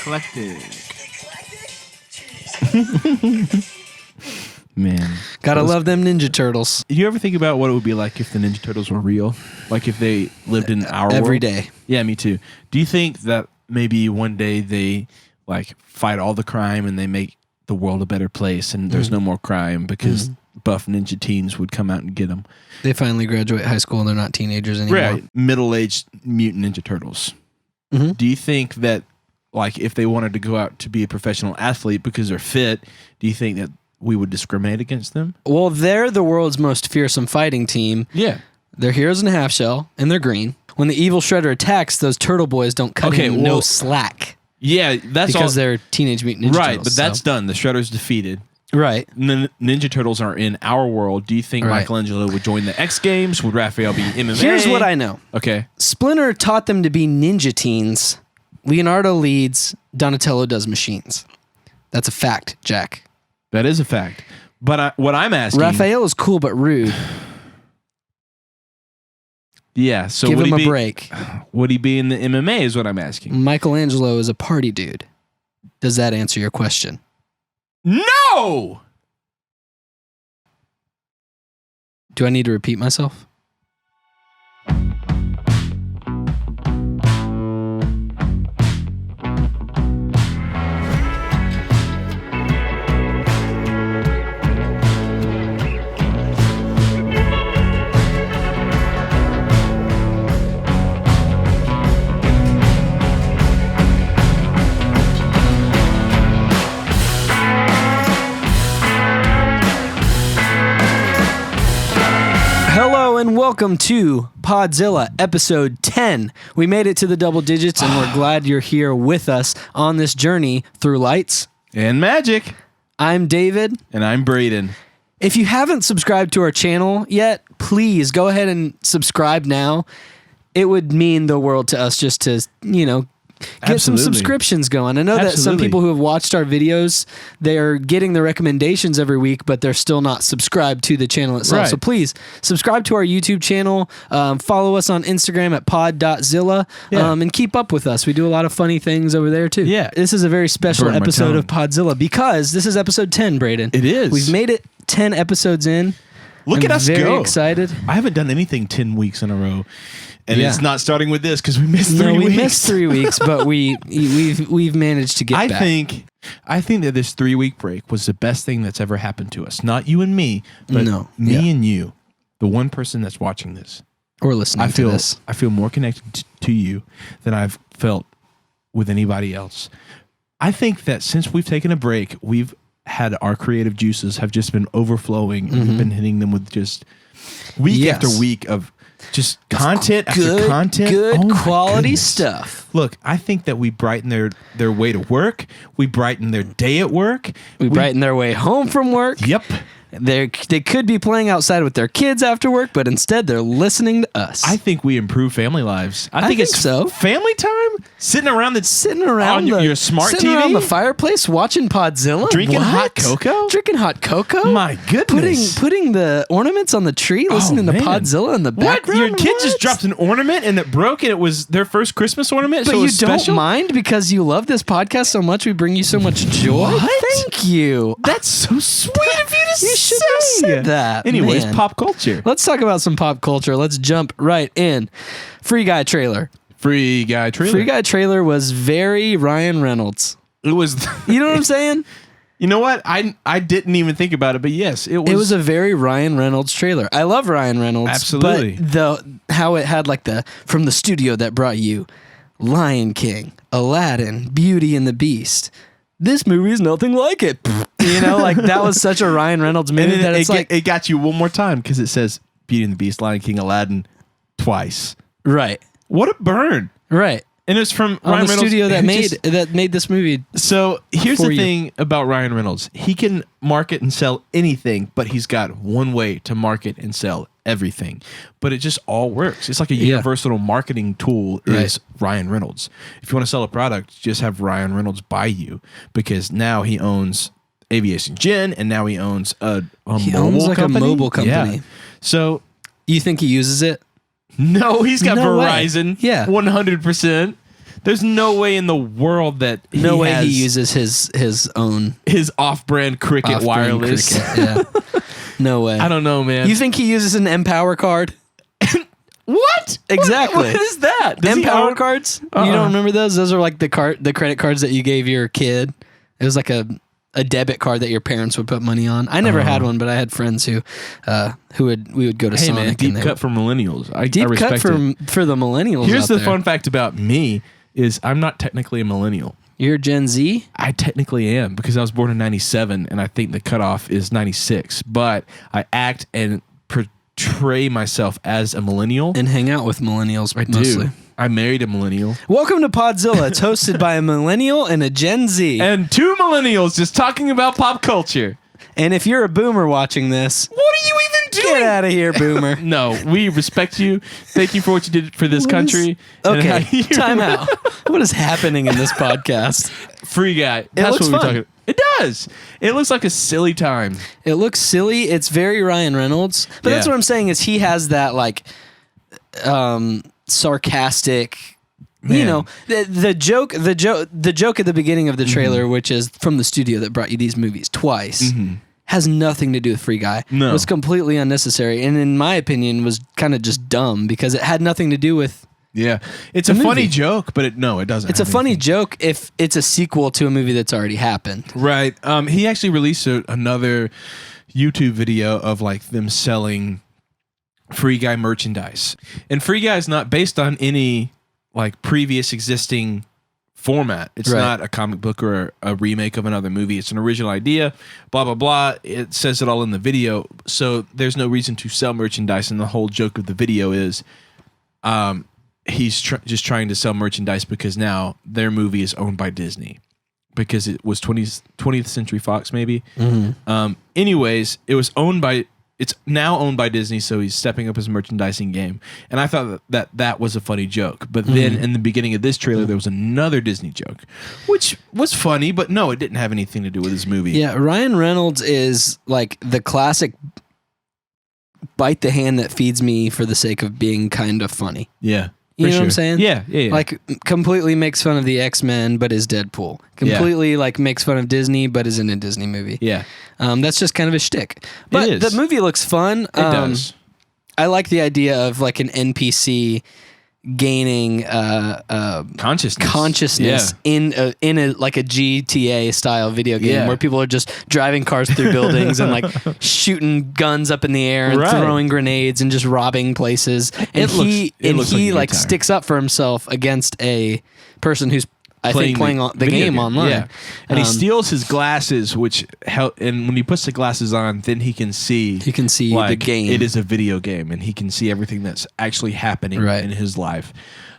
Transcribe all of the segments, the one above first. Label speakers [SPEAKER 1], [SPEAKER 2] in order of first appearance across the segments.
[SPEAKER 1] Eclectic. Man.
[SPEAKER 2] Gotta love them Ninja Turtles.
[SPEAKER 1] Do you ever think about what it would be like if the Ninja Turtles were real? Like if they lived in our world?
[SPEAKER 2] Every day.
[SPEAKER 1] Yeah, me too. Do you think that maybe one day they like fight all the crime and they make the world a better place and there's no more crime because buff ninja teens would come out and get them?
[SPEAKER 2] They finally graduate high school and they're not teenagers anymore.
[SPEAKER 1] Right. Middle-aged mutant Ninja Turtles.
[SPEAKER 2] Mm-hmm.
[SPEAKER 1] Do you think that like if they wanted to go out to be a professional athlete because they're fit, do you think that we would discriminate against them?
[SPEAKER 2] Well, they're the world's most fearsome fighting team.
[SPEAKER 1] Yeah.
[SPEAKER 2] They're heroes in a half shell, and they're green. When the evil Shredder attacks, those turtle boys don't cut him no slack.
[SPEAKER 1] Yeah, that's
[SPEAKER 2] because they're Teenage Mutant Ninja Turtles.
[SPEAKER 1] Right, but that's done. The Shredder's defeated.
[SPEAKER 2] Right.
[SPEAKER 1] Ninja Turtles are in our world. Do you think Michelangelo would join the X Games? Would Raphael be MMA?
[SPEAKER 2] Here's what I know.
[SPEAKER 1] Okay.
[SPEAKER 2] Splinter taught them to be ninja teens. Leonardo leads. Donatello does machines. That's a fact, Jack.
[SPEAKER 1] That is a fact. But what I'm asking...
[SPEAKER 2] Raphael is cool but rude.
[SPEAKER 1] Yeah, so
[SPEAKER 2] give him a break.
[SPEAKER 1] Would he be in the MMA is what I'm asking.
[SPEAKER 2] Michelangelo is a party dude. Does that answer your question?
[SPEAKER 1] No!
[SPEAKER 2] Do I need to repeat myself? Hello and welcome to Podzilla episode 10. We made it to the double digits and we're glad you're here with us on this journey through lights
[SPEAKER 1] and magic.
[SPEAKER 2] I'm David.
[SPEAKER 1] And I'm Braden.
[SPEAKER 2] If you haven't subscribed to our channel yet, please go ahead and subscribe now. It would mean the world to us just to, get some subscriptions going. I know that some people who have watched our videos, they're getting the recommendations every week, but they're still not subscribed to the channel itself. Right. So please subscribe to our YouTube channel. Follow us on Instagram at pod.zilla and keep up with us. We do a lot of funny things over there too.
[SPEAKER 1] Yeah.
[SPEAKER 2] This is a very special episode of Podzilla because this is episode 10, Braden.
[SPEAKER 1] It is.
[SPEAKER 2] We've made it 10 episodes in.
[SPEAKER 1] Look at us go.
[SPEAKER 2] Very excited.
[SPEAKER 1] I haven't done anything 10 weeks in a row. And it's not starting with this because we missed 3 weeks.
[SPEAKER 2] We missed 3 weeks, but we've managed to get back.
[SPEAKER 1] I think that this 3-week break was the best thing that's ever happened to us. Not you and me, but me and you, the one person that's watching this
[SPEAKER 2] or listening to this.
[SPEAKER 1] I feel more connected to you than I've felt with anybody else. I think that since we've taken a break, we've had our creative juices have just been overflowing, and we've been hitting them with just week after week of just content after content.
[SPEAKER 2] Good quality stuff.
[SPEAKER 1] Look, I think that we brighten their way to work. We brighten their day at work.
[SPEAKER 2] We brighten their way home from work.
[SPEAKER 1] Yep.
[SPEAKER 2] They could be playing outside with their kids after work, but instead they're listening to us.
[SPEAKER 1] I think we improve family lives. I think it's
[SPEAKER 2] so.
[SPEAKER 1] Family time? Sitting around your smart
[SPEAKER 2] sitting
[SPEAKER 1] TV?
[SPEAKER 2] around the fireplace watching Podzilla?
[SPEAKER 1] Drinking hot cocoa?
[SPEAKER 2] Drinking hot cocoa?
[SPEAKER 1] My goodness.
[SPEAKER 2] Putting the ornaments on the tree, listening to Podzilla in the background.
[SPEAKER 1] Your kid just dropped an ornament and it broke and it was their first Christmas ornament?
[SPEAKER 2] But
[SPEAKER 1] so
[SPEAKER 2] you don't mind because you love this podcast so much, we bring you so much joy?
[SPEAKER 1] What?
[SPEAKER 2] Thank you.
[SPEAKER 1] That's so sweet of you to say.
[SPEAKER 2] You should have said that.
[SPEAKER 1] Anyways,
[SPEAKER 2] man.
[SPEAKER 1] pop culture.
[SPEAKER 2] Let's talk about some pop culture. Let's jump right in. Free Guy trailer.
[SPEAKER 1] Free Guy
[SPEAKER 2] trailer was very Ryan Reynolds.
[SPEAKER 1] It was.
[SPEAKER 2] You know what I'm saying?
[SPEAKER 1] You know what? I didn't even think about it, but yes, it was.
[SPEAKER 2] It was a very Ryan Reynolds trailer. I love Ryan Reynolds.
[SPEAKER 1] Absolutely.
[SPEAKER 2] But how it had like from the studio that brought you Lion King, Aladdin, Beauty and the Beast. This movie is nothing like it. That was such a Ryan Reynolds movie that
[SPEAKER 1] it got you one more time because it says Beauty and the Beast, Lion King, Aladdin twice.
[SPEAKER 2] Right.
[SPEAKER 1] What a burn.
[SPEAKER 2] Right.
[SPEAKER 1] And it's from
[SPEAKER 2] Ryan
[SPEAKER 1] Reynolds.
[SPEAKER 2] Studio that made this movie.
[SPEAKER 1] So here's the thing about Ryan Reynolds. He can market and sell anything, but he's got one way to market and sell everything. But it just all works. It's like a universal marketing tool is Ryan Reynolds. If you want to sell a product, just have Ryan Reynolds buy you because now he owns Aviation Gin and now he owns a mobile company. Yeah. So
[SPEAKER 2] you think he uses it?
[SPEAKER 1] No, he's got Verizon.
[SPEAKER 2] Way. Yeah.
[SPEAKER 1] 100%. There's no way in the world that
[SPEAKER 2] he uses his own
[SPEAKER 1] off-brand Cricket wireless.
[SPEAKER 2] Cricket, yeah. No way.
[SPEAKER 1] I don't know, man.
[SPEAKER 2] You think he uses an Empower card?
[SPEAKER 1] What?
[SPEAKER 2] Exactly.
[SPEAKER 1] What is that?
[SPEAKER 2] Empower cards? You don't remember those? Those are like the credit cards that you gave your kid. It was like a debit card that your parents would put money on. I never had one, but I had friends who we would go to Sonic.
[SPEAKER 1] Man, deep cut for millennials. I respect
[SPEAKER 2] cut for the millennials.
[SPEAKER 1] Here's the fun fact about me is I'm not technically a millennial.
[SPEAKER 2] You're Gen Z?
[SPEAKER 1] I technically am because I was born in 97 and I think the cutoff is 96. But I act and portray myself as a millennial.
[SPEAKER 2] And hang out with millennials mostly.
[SPEAKER 1] Do. I married a millennial.
[SPEAKER 2] Welcome to Podzilla. It's hosted by a millennial and a Gen Z.
[SPEAKER 1] And two millennials just talking about pop culture.
[SPEAKER 2] And if you're a boomer watching this,
[SPEAKER 1] what are you even doing?
[SPEAKER 2] Get out of here, boomer.
[SPEAKER 1] No, we respect you. Thank you for what you did for this country.
[SPEAKER 2] Okay, time out. What is happening in this podcast?
[SPEAKER 1] Free Guy.
[SPEAKER 2] That's what we're talking about.
[SPEAKER 1] It does. It looks like a silly time.
[SPEAKER 2] It looks silly. It's very Ryan Reynolds. But that's what I'm saying is he has that like sarcastic, man. You know, the joke at the beginning of the trailer, which is from the studio that brought you these movies twice, has nothing to do with Free Guy.
[SPEAKER 1] No.
[SPEAKER 2] It was completely unnecessary, and in my opinion, was kind of just dumb because it had nothing to do with.
[SPEAKER 1] Yeah, it's a funny joke, but it doesn't.
[SPEAKER 2] It's a funny joke if it's a sequel to a movie that's already happened.
[SPEAKER 1] Right. He actually released another YouTube video of like them selling Free Guy merchandise, and Free Guy is not based on any like previous existing format. It's not a comic book or a remake of another movie. It's an original idea. Blah blah blah. It says it all in the video, so there's no reason to sell merchandise. And the whole joke of the video is, he's just trying to sell merchandise because now their movie is owned by Disney because it was 20th Century Fox maybe. Anyways, it's now owned by Disney, so he's stepping up his merchandising game. And I thought that was a funny joke. But then in the beginning of this trailer, there was another Disney joke, which was funny, but no, it didn't have anything to do with his movie.
[SPEAKER 2] Yeah, Ryan Reynolds is like the classic bite the hand that feeds me for the sake of being kind of funny.
[SPEAKER 1] Yeah.
[SPEAKER 2] You know what I'm saying?
[SPEAKER 1] Yeah.
[SPEAKER 2] Like completely makes fun of the X-Men, but is Deadpool. Completely like makes fun of Disney, but is in a Disney movie.
[SPEAKER 1] Yeah.
[SPEAKER 2] That's just kind of a shtick. But the movie looks fun.
[SPEAKER 1] It does.
[SPEAKER 2] I like the idea of like an NPC gaining consciousness in a like a GTA style video game where people are just driving cars through buildings and like shooting guns up in the air and throwing grenades and just robbing places. And he like sticks up for himself against a person who's playing the game online.
[SPEAKER 1] Yeah. And he steals his glasses, which and when he puts the glasses on, then he can see like,
[SPEAKER 2] the game.
[SPEAKER 1] It is a video game, and he can see everything that's actually happening in his life.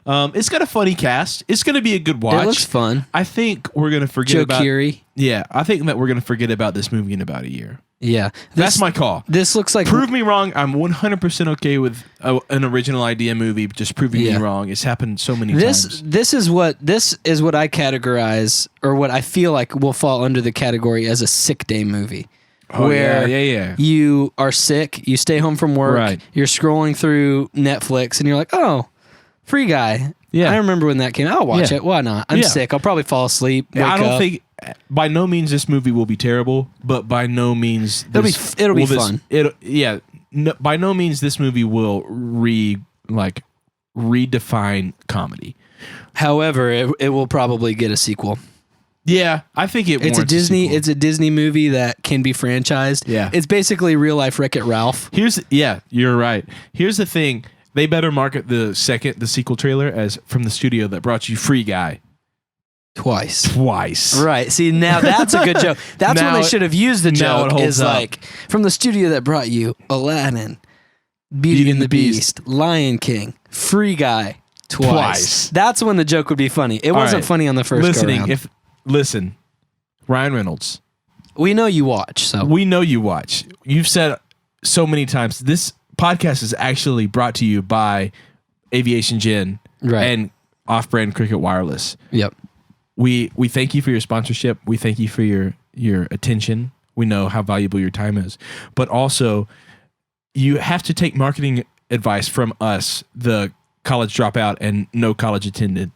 [SPEAKER 1] It's got a funny cast. It's going to be a good watch.
[SPEAKER 2] It looks fun.
[SPEAKER 1] I think we're going to forget about
[SPEAKER 2] Joe Keery.
[SPEAKER 1] Yeah, I think that we're going to forget about this movie in about a year.
[SPEAKER 2] Yeah.
[SPEAKER 1] That's my call.
[SPEAKER 2] This looks like...
[SPEAKER 1] Prove me wrong. I'm 100% okay with an original idea movie, just proving me wrong. It's happened so many times.
[SPEAKER 2] This is what I categorize, or what I feel like will fall under the category as a sick day movie. Where you are sick, you stay home from work, you're scrolling through Netflix, and you're like, oh, Free Guy. Yeah. I remember when that came out. I'll watch it. Why not? I'm sick. I'll probably fall asleep. I don't think...
[SPEAKER 1] By no means this movie will be terrible, but by no means
[SPEAKER 2] it'll be fun.
[SPEAKER 1] By no means this movie will redefine comedy.
[SPEAKER 2] However, it will probably get a sequel.
[SPEAKER 1] Yeah, I think it's a
[SPEAKER 2] Disney. It's a Disney movie that can be franchised.
[SPEAKER 1] Yeah,
[SPEAKER 2] it's basically real life Wreck-It Ralph.
[SPEAKER 1] You're right. Here's the thing: they better market the sequel trailer as from the studio that brought you Free Guy.
[SPEAKER 2] Twice.
[SPEAKER 1] Right.
[SPEAKER 2] See, now that's a good joke. That's when they should have used the joke. Is like from the studio that brought you Aladdin, Beauty and the Beast, Lion King, Free Guy. Twice. That's when the joke would be funny. It wasn't funny on the first go round.
[SPEAKER 1] Listen, Ryan Reynolds.
[SPEAKER 2] We know you watch. So
[SPEAKER 1] we know you watch. You've said so many times. This podcast is actually brought to you by Aviation Gin and Off-Brand Cricket Wireless.
[SPEAKER 2] Yep.
[SPEAKER 1] We thank you for your sponsorship. We thank you for your attention. We know how valuable your time is. But also, you have to take marketing advice from us, the college dropout and no college attended.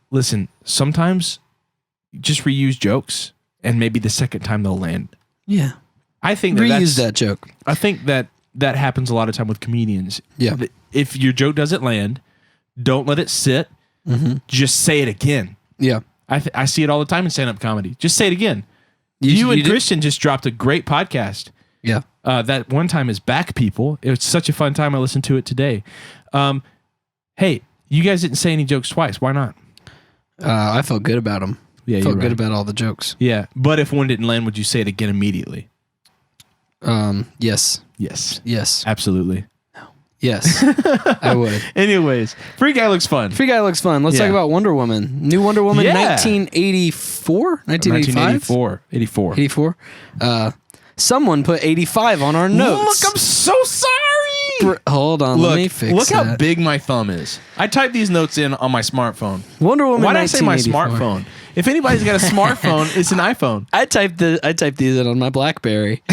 [SPEAKER 1] listen, sometimes just reuse jokes and maybe the second time they'll land.
[SPEAKER 2] Yeah.
[SPEAKER 1] I think
[SPEAKER 2] reuse that joke.
[SPEAKER 1] I think that happens a lot of time with comedians.
[SPEAKER 2] Yeah.
[SPEAKER 1] If your joke doesn't land, don't let it sit. Just say it again.
[SPEAKER 2] Yeah.
[SPEAKER 1] I see it all the time in stand-up comedy. Just say it again. You and Christian just dropped a great podcast.
[SPEAKER 2] Yeah.
[SPEAKER 1] That one time is Back People. It was such a fun time. I listened to it today. Hey, you guys didn't say any jokes twice. Why not?
[SPEAKER 2] I felt good about them.
[SPEAKER 1] Yeah,
[SPEAKER 2] felt good about all the jokes.
[SPEAKER 1] Yeah, but if one didn't land, would you say it again immediately?
[SPEAKER 2] Yes.
[SPEAKER 1] Yes. Absolutely.
[SPEAKER 2] Yes, I would.
[SPEAKER 1] Anyways, Free Guy looks fun.
[SPEAKER 2] Let's talk about Wonder Woman. New Wonder Woman, 1984? 1985? 84. Someone put 85 on our notes.
[SPEAKER 1] Look, I'm so sorry.
[SPEAKER 2] Hold on, let me fix
[SPEAKER 1] Look
[SPEAKER 2] that.
[SPEAKER 1] how big my thumb is. I typed these notes in on my smartphone.
[SPEAKER 2] Wonder Woman.
[SPEAKER 1] Why did I say my smartphone? If anybody's got a smartphone, it's an iPhone.
[SPEAKER 2] I typed these in on my BlackBerry.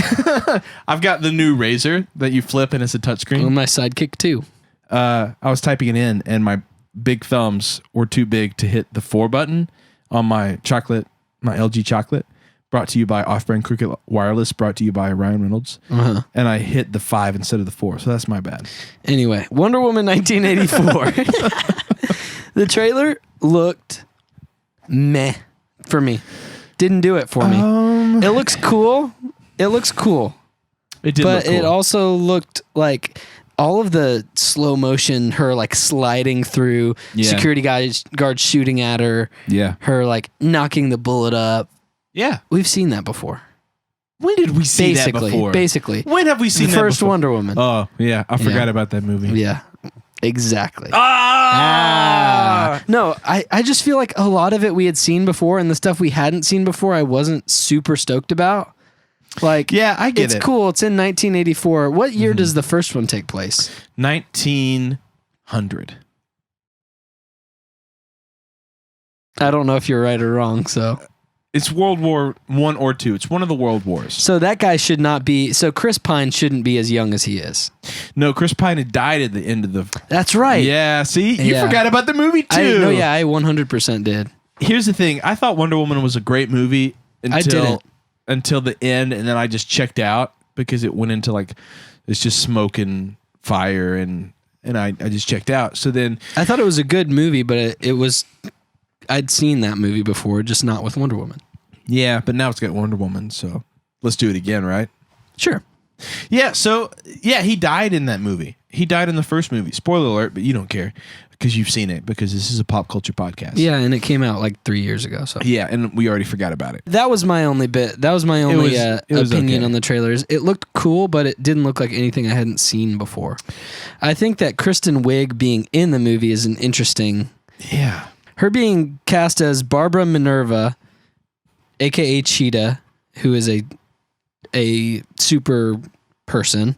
[SPEAKER 1] I've got the new Razor that you flip and it's a touchscreen.
[SPEAKER 2] On my Sidekick too.
[SPEAKER 1] I was typing it in and my big thumbs were too big to hit the 4 button on my LG chocolate. Brought to you by Off-Brand Cricket Wireless. Brought to you by Ryan Reynolds. And I hit the 5 instead of the 4, so that's my bad.
[SPEAKER 2] Anyway, Wonder Woman 1984. The trailer looked meh for me. Didn't do it for me. It looks cool. It looks cool.
[SPEAKER 1] It did look cool.
[SPEAKER 2] It also looked like all of the slow motion, her like sliding through security guards shooting at her.
[SPEAKER 1] Yeah.
[SPEAKER 2] Her like knocking the bullet up.
[SPEAKER 1] Yeah.
[SPEAKER 2] We've seen that before.
[SPEAKER 1] When did we see that before?
[SPEAKER 2] Basically.
[SPEAKER 1] When have we seen
[SPEAKER 2] the
[SPEAKER 1] that
[SPEAKER 2] first
[SPEAKER 1] before?
[SPEAKER 2] Wonder Woman.
[SPEAKER 1] Oh, yeah. I forgot about that movie.
[SPEAKER 2] Yeah. Exactly.
[SPEAKER 1] No,
[SPEAKER 2] I just feel like a lot of it we had seen before, and the stuff we hadn't seen before I wasn't super stoked about. Like,
[SPEAKER 1] yeah, I get
[SPEAKER 2] it. It's cool. It's in 1984. What year does the first one take place?
[SPEAKER 1] 1900.
[SPEAKER 2] I don't know if you're right or wrong, so...
[SPEAKER 1] It's World War I or II. It's one of the world wars.
[SPEAKER 2] So that guy should not be... So Chris Pine shouldn't be as young as he is.
[SPEAKER 1] No, Chris Pine had died at the end of the...
[SPEAKER 2] That's right.
[SPEAKER 1] Yeah, see? You forgot about the movie, too.
[SPEAKER 2] I 100% did.
[SPEAKER 1] Here's the thing. I thought Wonder Woman was a great movie until the end, and then I just checked out because it went into, like, it's just smoke and fire, and I just checked out. So then...
[SPEAKER 2] I thought it was a good movie, but it was... I'd seen that movie before, just not with Wonder Woman.
[SPEAKER 1] Yeah, but now it's got Wonder Woman, so let's do it again, right?
[SPEAKER 2] Sure.
[SPEAKER 1] Yeah, so, he died in that movie. He died in the first movie. Spoiler alert, but you don't care because you've seen it because this is a pop culture podcast.
[SPEAKER 2] Yeah, and it came out like 3 years ago. So
[SPEAKER 1] yeah, and we already forgot about it.
[SPEAKER 2] That was my only bit. That was my only opinion on the trailers. It looked cool, but it didn't look like anything I hadn't seen before. I think that Kristen Wiig being in the movie is an interesting...
[SPEAKER 1] Yeah.
[SPEAKER 2] Her being cast as Barbara Minerva, a.k.a. Cheetah, who is a super person,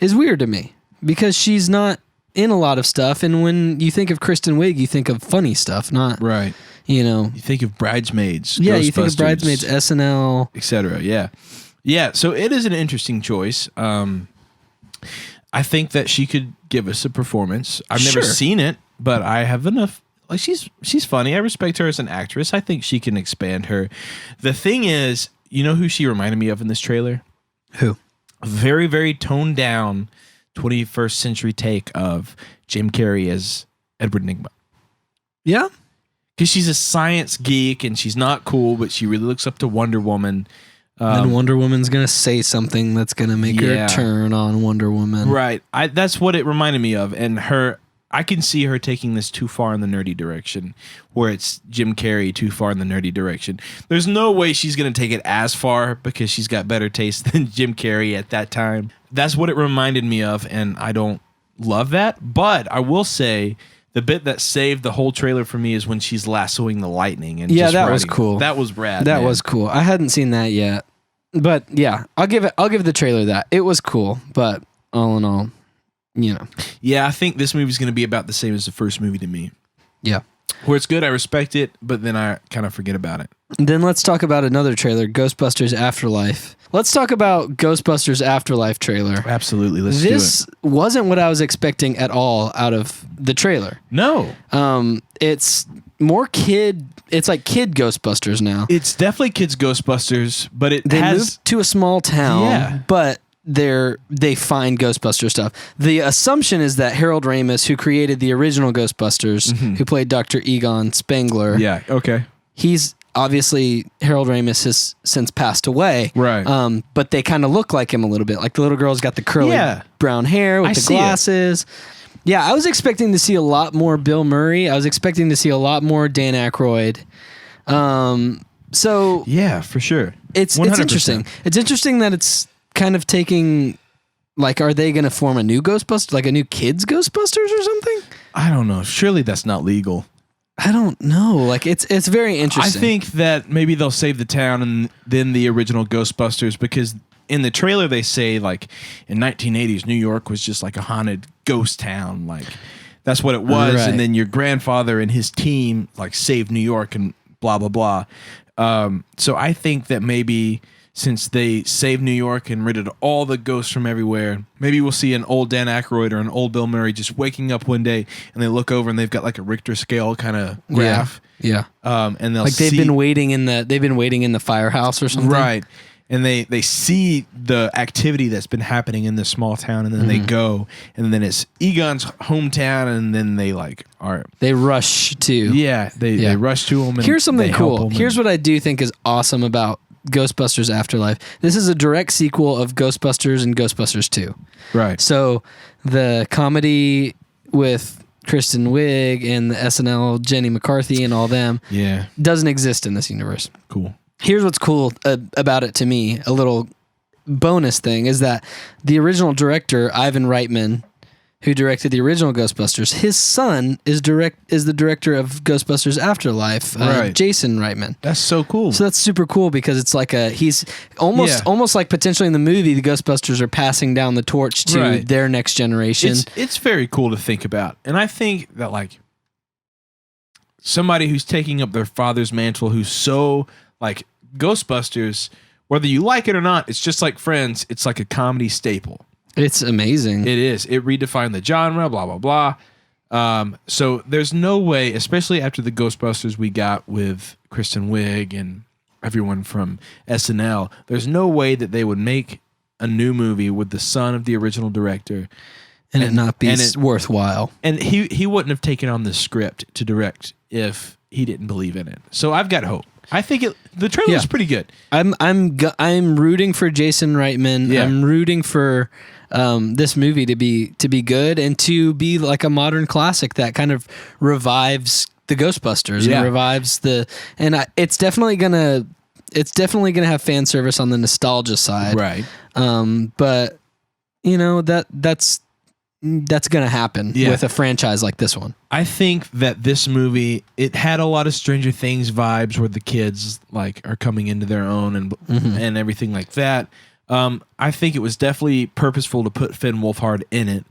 [SPEAKER 2] is weird to me because she's not in a lot of stuff. And when you think of Kristen Wiig, you think of funny stuff, not... Right. You
[SPEAKER 1] think of Bridesmaids.
[SPEAKER 2] Yeah, you think of Bridesmaids, SNL.
[SPEAKER 1] Etc. Yeah. Yeah, so it is an interesting choice. I think that she could give us a performance. I've never seen it, but I have enough... Like she's funny. I respect her as an actress. I think she can expand her. The thing is, you know who she reminded me of in this trailer?
[SPEAKER 2] Who?
[SPEAKER 1] A very, very toned down 21st century take of Jim Carrey as Edward Nygma.
[SPEAKER 2] Yeah?
[SPEAKER 1] Because she's a science geek and she's not cool, but she really looks up to Wonder Woman.
[SPEAKER 2] And Wonder Woman's going to say something that's going to make her turn on Wonder Woman.
[SPEAKER 1] Right. That's what it reminded me of. And I can see her taking this too far in the nerdy direction, where it's Jim Carrey too far in the nerdy direction. There's no way she's going to take it as far because she's got better taste than Jim Carrey at that time. That's what it reminded me of, and I don't love that. But I will say the bit that saved the whole trailer for me is when she's lassoing the lightning. And
[SPEAKER 2] that was cool.
[SPEAKER 1] That was rad.
[SPEAKER 2] That was cool. I hadn't seen that yet, but yeah, I'll give the trailer that. It was cool, but all in all.
[SPEAKER 1] Yeah, I think this movie's going to be about the same as the first movie to me.
[SPEAKER 2] Yeah.
[SPEAKER 1] Where it's good, I respect it, but then I kind of forget about it.
[SPEAKER 2] Then let's talk about another trailer, Ghostbusters Afterlife. Let's talk about Ghostbusters Afterlife trailer.
[SPEAKER 1] Absolutely, let's do it.
[SPEAKER 2] This wasn't what I was expecting at all out of the trailer.
[SPEAKER 1] No.
[SPEAKER 2] It's more kid. It's like kid Ghostbusters now.
[SPEAKER 1] It's definitely kids Ghostbusters, but
[SPEAKER 2] they moved to a small town, but they find Ghostbuster stuff. The assumption is that Harold Ramis, who created the original Ghostbusters, who played Dr. Egon Spengler.
[SPEAKER 1] Yeah, okay.
[SPEAKER 2] He's obviously, Harold Ramis has since passed away.
[SPEAKER 1] Right.
[SPEAKER 2] But they kind of look like him a little bit. Like the little girl's got the curly brown hair with the glasses. Yeah, I was expecting to see a lot more Bill Murray. I was expecting to see a lot more Dan Aykroyd. So
[SPEAKER 1] yeah, for sure.
[SPEAKER 2] It's interesting. It's interesting that it's kind of taking, like, are they going to form a new Ghostbuster, like a new kids Ghostbusters or something?
[SPEAKER 1] I don't know. Surely that's not legal.
[SPEAKER 2] I don't know. Like, it's very interesting.
[SPEAKER 1] I think that maybe they'll save the town and then the original Ghostbusters, because in the trailer they say, like, in 1980s New York was just like a haunted ghost town. Like, that's what it was. Right. And then your grandfather and his team, like, saved New York and blah, blah, blah. So I think that maybe since they saved New York and rid of all the ghosts from everywhere, maybe we'll see an old Dan Aykroyd or an old Bill Murray just waking up one day and they look over and they've got like a Richter scale kind of graph.
[SPEAKER 2] Yeah.
[SPEAKER 1] And they'll
[SPEAKER 2] like they've been waiting in the firehouse or something.
[SPEAKER 1] Right. And they see the activity that's been happening in this small town, and then they go, and then it's Egon's hometown, and then they
[SPEAKER 2] they rush to
[SPEAKER 1] they rush to him. And
[SPEAKER 2] here's something cool. Here's what I do think is awesome about Ghostbusters Afterlife. This is a direct sequel of Ghostbusters and Ghostbusters 2.
[SPEAKER 1] Right.
[SPEAKER 2] So the comedy with Kristen Wiig and the SNL Jenny McCarthy and all them doesn't exist in this universe.
[SPEAKER 1] Cool.
[SPEAKER 2] Here's what's cool about it to me, a little bonus thing, is that the original director, Ivan Reitman, who directed the original Ghostbusters, his son is the director of Ghostbusters Afterlife, Jason Reitman.
[SPEAKER 1] That's so cool.
[SPEAKER 2] So that's super cool because it's like he's almost like potentially in the movie, the Ghostbusters are passing down the torch to their next generation.
[SPEAKER 1] It's very cool to think about. And I think that, like, somebody who's taking up their father's mantle, who's so, like, Ghostbusters, whether you like it or not, it's just like Friends. It's like a comedy staple.
[SPEAKER 2] It's amazing.
[SPEAKER 1] It is. It redefined the genre, blah, blah, blah. So there's no way, especially after the Ghostbusters we got with Kristen Wiig and everyone from SNL, there's no way that they would make a new movie with the son of the original director
[SPEAKER 2] and it not be worthwhile.
[SPEAKER 1] And he wouldn't have taken on the script to direct if he didn't believe in it. So I've got hope. I think the trailer is pretty good.
[SPEAKER 2] I'm rooting for Jason Reitman. Yeah. I'm rooting for this movie to be good and to be like a modern classic that kind of revives the Ghostbusters and revives it's definitely gonna have fan service on the nostalgia side,
[SPEAKER 1] right?
[SPEAKER 2] But you know that's going to happen with a franchise like this one.
[SPEAKER 1] I think that this movie, it had a lot of Stranger Things vibes where the kids like are coming into their own and everything like that. I think it was definitely purposeful to put Finn Wolfhard in it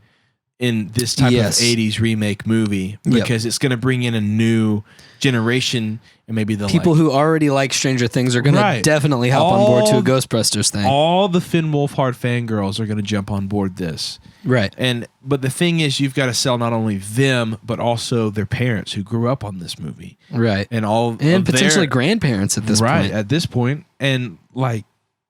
[SPEAKER 1] in this type of 80s remake movie because it's going to bring in a new generation and maybe the
[SPEAKER 2] people who already like Stranger Things are going to definitely hop on board to a Ghostbusters thing.
[SPEAKER 1] All the Finn Wolfhard fangirls are going to jump on board this.
[SPEAKER 2] Right.
[SPEAKER 1] But the thing is, you've got to sell not only them, but also their parents who grew up on this movie.
[SPEAKER 2] Right.
[SPEAKER 1] And
[SPEAKER 2] potentially grandparents at this point.
[SPEAKER 1] Right, at this point. And like,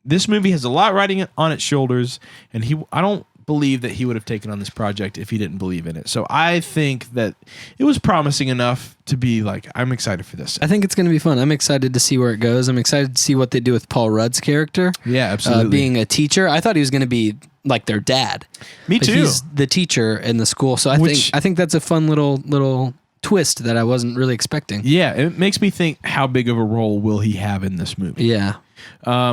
[SPEAKER 1] this movie has a lot riding on its shoulders, and I don't believe that he would have taken on this project if he didn't believe in it. So I think that it was promising enough to be like, I'm excited for this.
[SPEAKER 2] I think it's going to be fun. I'm excited to see where it goes. I'm excited to see what they do with Paul Rudd's character.
[SPEAKER 1] Yeah, absolutely.
[SPEAKER 2] Being a teacher. I thought he was going to be like their dad.
[SPEAKER 1] Me too.
[SPEAKER 2] He's the teacher in the school. So I think that's a fun little twist that I wasn't really expecting.
[SPEAKER 1] Yeah, it makes me think, how big of a role will he have in this movie?
[SPEAKER 2] Yeah.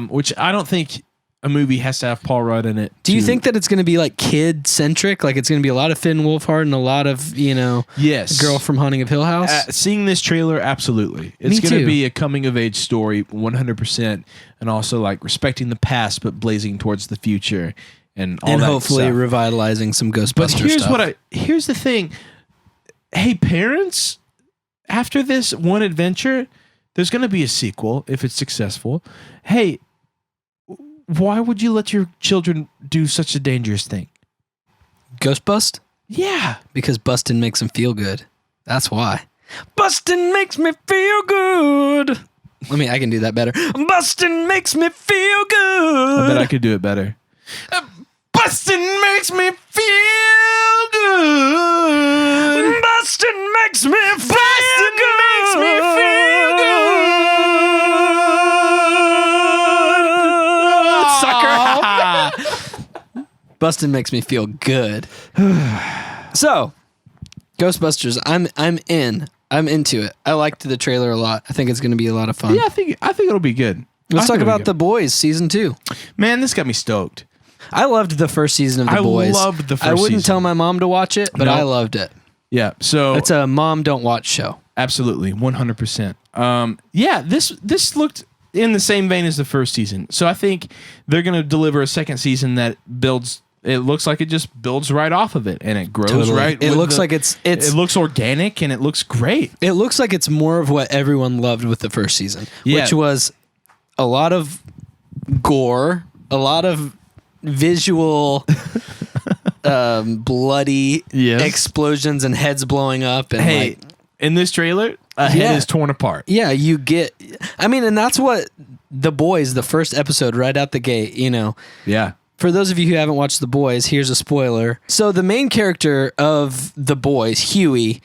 [SPEAKER 1] Which I don't think a movie has to have Paul Rudd in it.
[SPEAKER 2] Do you think that it's going to be like kid centric? Like it's going to be a lot of Finn Wolfhard and a lot of,
[SPEAKER 1] yes,
[SPEAKER 2] Girl from Haunting of Hill House?
[SPEAKER 1] Seeing this trailer, absolutely. It's going to be a coming of age story, 100%, and also like respecting the past but blazing towards the future and all that
[SPEAKER 2] hopefully
[SPEAKER 1] stuff.
[SPEAKER 2] Revitalizing some Ghostbusters stuff.
[SPEAKER 1] Here's the thing. Hey, parents, after this one adventure, there's going to be a sequel if it's successful. Hey, why would you let your children do such a dangerous thing?
[SPEAKER 2] Ghost bust?
[SPEAKER 1] Yeah.
[SPEAKER 2] Because busting makes them feel good. That's why. Bustin' makes me feel good. I can do that better. Bustin' makes me feel good.
[SPEAKER 1] I bet I could do it better. Bustin' makes me feel good.
[SPEAKER 2] Bustin' makes me feel good.
[SPEAKER 1] Makes me feel good.
[SPEAKER 2] Sucker. Bustin' makes me feel good. So, Ghostbusters, I'm in. I'm into it. I liked the trailer a lot. I think it's going to be a lot of fun.
[SPEAKER 1] Yeah, I think it'll be good.
[SPEAKER 2] Let's talk about The Boys season 2.
[SPEAKER 1] Man, this got me stoked.
[SPEAKER 2] I loved the first season of The Boys.
[SPEAKER 1] I loved the first season.
[SPEAKER 2] I wouldn't tell my mom to watch it, but I loved it.
[SPEAKER 1] Yeah, so
[SPEAKER 2] it's a mom don't watch show.
[SPEAKER 1] Absolutely, 100%. Yeah, this looked in the same vein as the first season. So I think they're going to deliver a second season that builds. It looks like it just builds right off of it, and it grows right.
[SPEAKER 2] It looks like it's.
[SPEAKER 1] It looks organic, and it looks great.
[SPEAKER 2] It looks like it's more of what everyone loved with the first season, which was a lot of gore, a lot of visual, bloody explosions and heads blowing up. And
[SPEAKER 1] in this trailer, a head is torn apart.
[SPEAKER 2] Yeah, you get. I mean, and that's what The Boys, the first episode, right out the gate.
[SPEAKER 1] Yeah.
[SPEAKER 2] For those of you who haven't watched The Boys, here's a spoiler. So the main character of The Boys, Huey,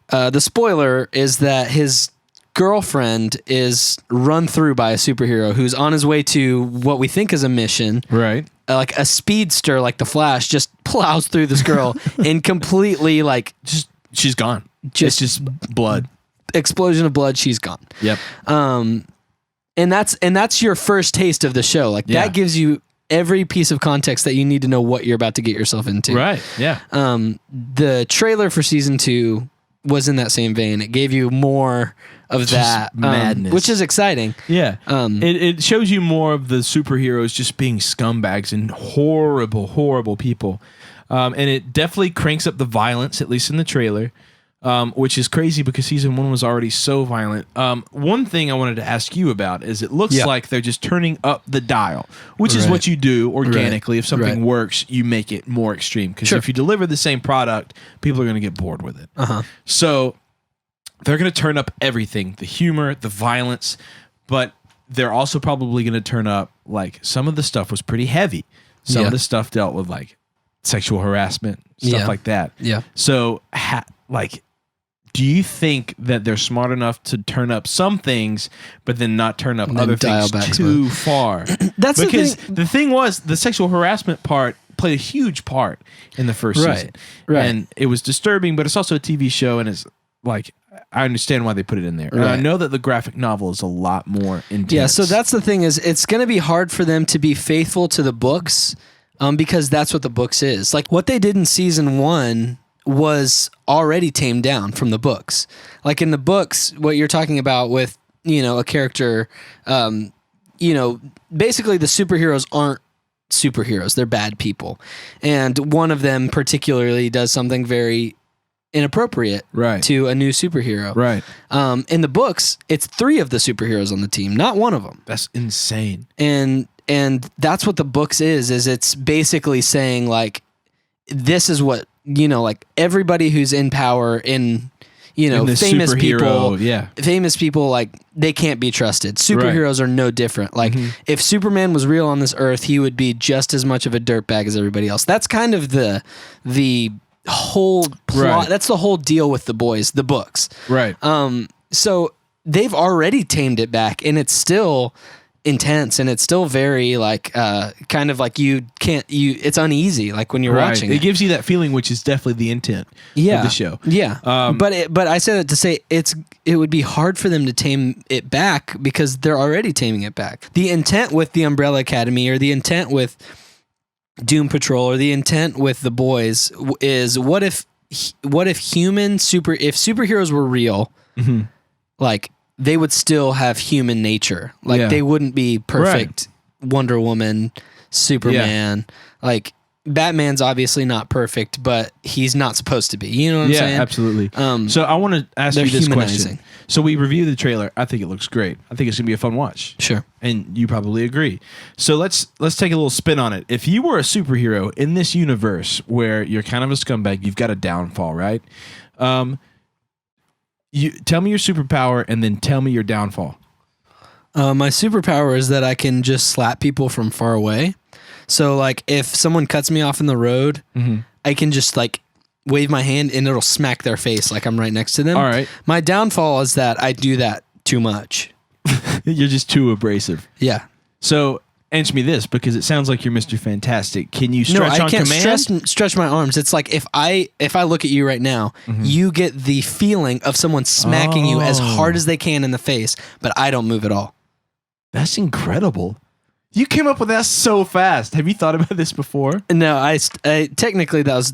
[SPEAKER 2] the spoiler is that his girlfriend is run through by a superhero who's on his way to what we think is a mission.
[SPEAKER 1] Right.
[SPEAKER 2] Like a speedster, like the Flash, just plows through this girl and completely
[SPEAKER 1] she's gone. It's just blood.
[SPEAKER 2] Explosion of blood. She's gone.
[SPEAKER 1] Yep.
[SPEAKER 2] And that's your first taste of the show. That gives you every piece of context that you need to know what you're about to get yourself into.
[SPEAKER 1] Right. Yeah.
[SPEAKER 2] The trailer for season 2 was in that same vein. It gave you more of just that
[SPEAKER 1] madness,
[SPEAKER 2] which is exciting.
[SPEAKER 1] Yeah. It shows you more of the superheroes just being scumbags and horrible, horrible people. And it definitely cranks up the violence, at least in the trailer. Which is crazy because season 1 was already so violent. One thing I wanted to ask you about is it looks like they're just turning up the dial, which is what you do organically. Right. If something works, you make it more extreme. Because if you deliver the same product, people are going to get bored with it. So they're going to turn up everything, the humor, the violence, but they're also probably going to turn up, some of the stuff was pretty heavy. Some of the stuff dealt with, sexual harassment, stuff like that.
[SPEAKER 2] Yeah.
[SPEAKER 1] So, do you think that they're smart enough to turn up some things, but then not turn up other things too far?
[SPEAKER 2] That's
[SPEAKER 1] because the thing was the sexual harassment part played a huge part in the first season, and it was disturbing. But it's also a TV show, and it's I understand why they put it in there. And I know that the graphic novel is a lot more intense.
[SPEAKER 2] Yeah, so that's the thing is it's going to be hard for them to be faithful to the books, because that's what the books is. What they did in season 1 was already tamed down from the books. In the books, what you're talking about with, a character, basically the superheroes aren't superheroes. They're bad people. And one of them particularly does something very inappropriate to a new superhero.
[SPEAKER 1] Right.
[SPEAKER 2] In the books, it's 3 of the superheroes on the team, not one of them.
[SPEAKER 1] That's insane.
[SPEAKER 2] And that's what the books is it's basically saying this is what, everybody who's in power in famous people, famous people, they can't be trusted. Superheroes are no different. If Superman was real on this earth, he would be just as much of a dirtbag as everybody else. That's kind of the whole plot. That's the whole deal with The Boys, the books.
[SPEAKER 1] Right.
[SPEAKER 2] So they've already tamed it back, and it's still intense, and it's still very kind of it's uneasy when you're watching it.
[SPEAKER 1] It gives you that feeling, which is definitely the intent of the show.
[SPEAKER 2] But I said that to say it would be hard for them to tame it back because they're already taming it back. The intent with the Umbrella Academy, or the intent with Doom Patrol, or the intent with The Boys is what if superheroes were real, they would still have human nature. They wouldn't be perfect Wonder Woman, Superman. Batman's obviously not perfect, but he's not supposed to be. You know what I'm saying?
[SPEAKER 1] Yeah, absolutely. So I want to ask you this question. So we reviewed the trailer. I think it looks great. I think it's going to be a fun watch.
[SPEAKER 2] Sure.
[SPEAKER 1] And you probably agree. So let's take a little spin on it. If you were a superhero in this universe where you're kind of a scumbag, you've got a downfall, right? You tell me your superpower and then tell me your downfall.
[SPEAKER 2] My superpower is that I can just slap people from far away. So like if someone cuts me off in the road, I can just like wave my hand and it'll smack their face like I'm right next to them.
[SPEAKER 1] All right.
[SPEAKER 2] My downfall is that I do that too much.
[SPEAKER 1] You're just too abrasive.
[SPEAKER 2] Yeah.
[SPEAKER 1] So answer me this, because it sounds like you're Mr. Fantastic. Can you stretch on command?
[SPEAKER 2] No, I can't stretch my arms. It's like if I look at you right now, you get the feeling of someone smacking you as hard as they can in the face, but I don't move at all.
[SPEAKER 1] That's incredible. You came up with that so fast. Have you thought about this before?
[SPEAKER 2] No, I technically that's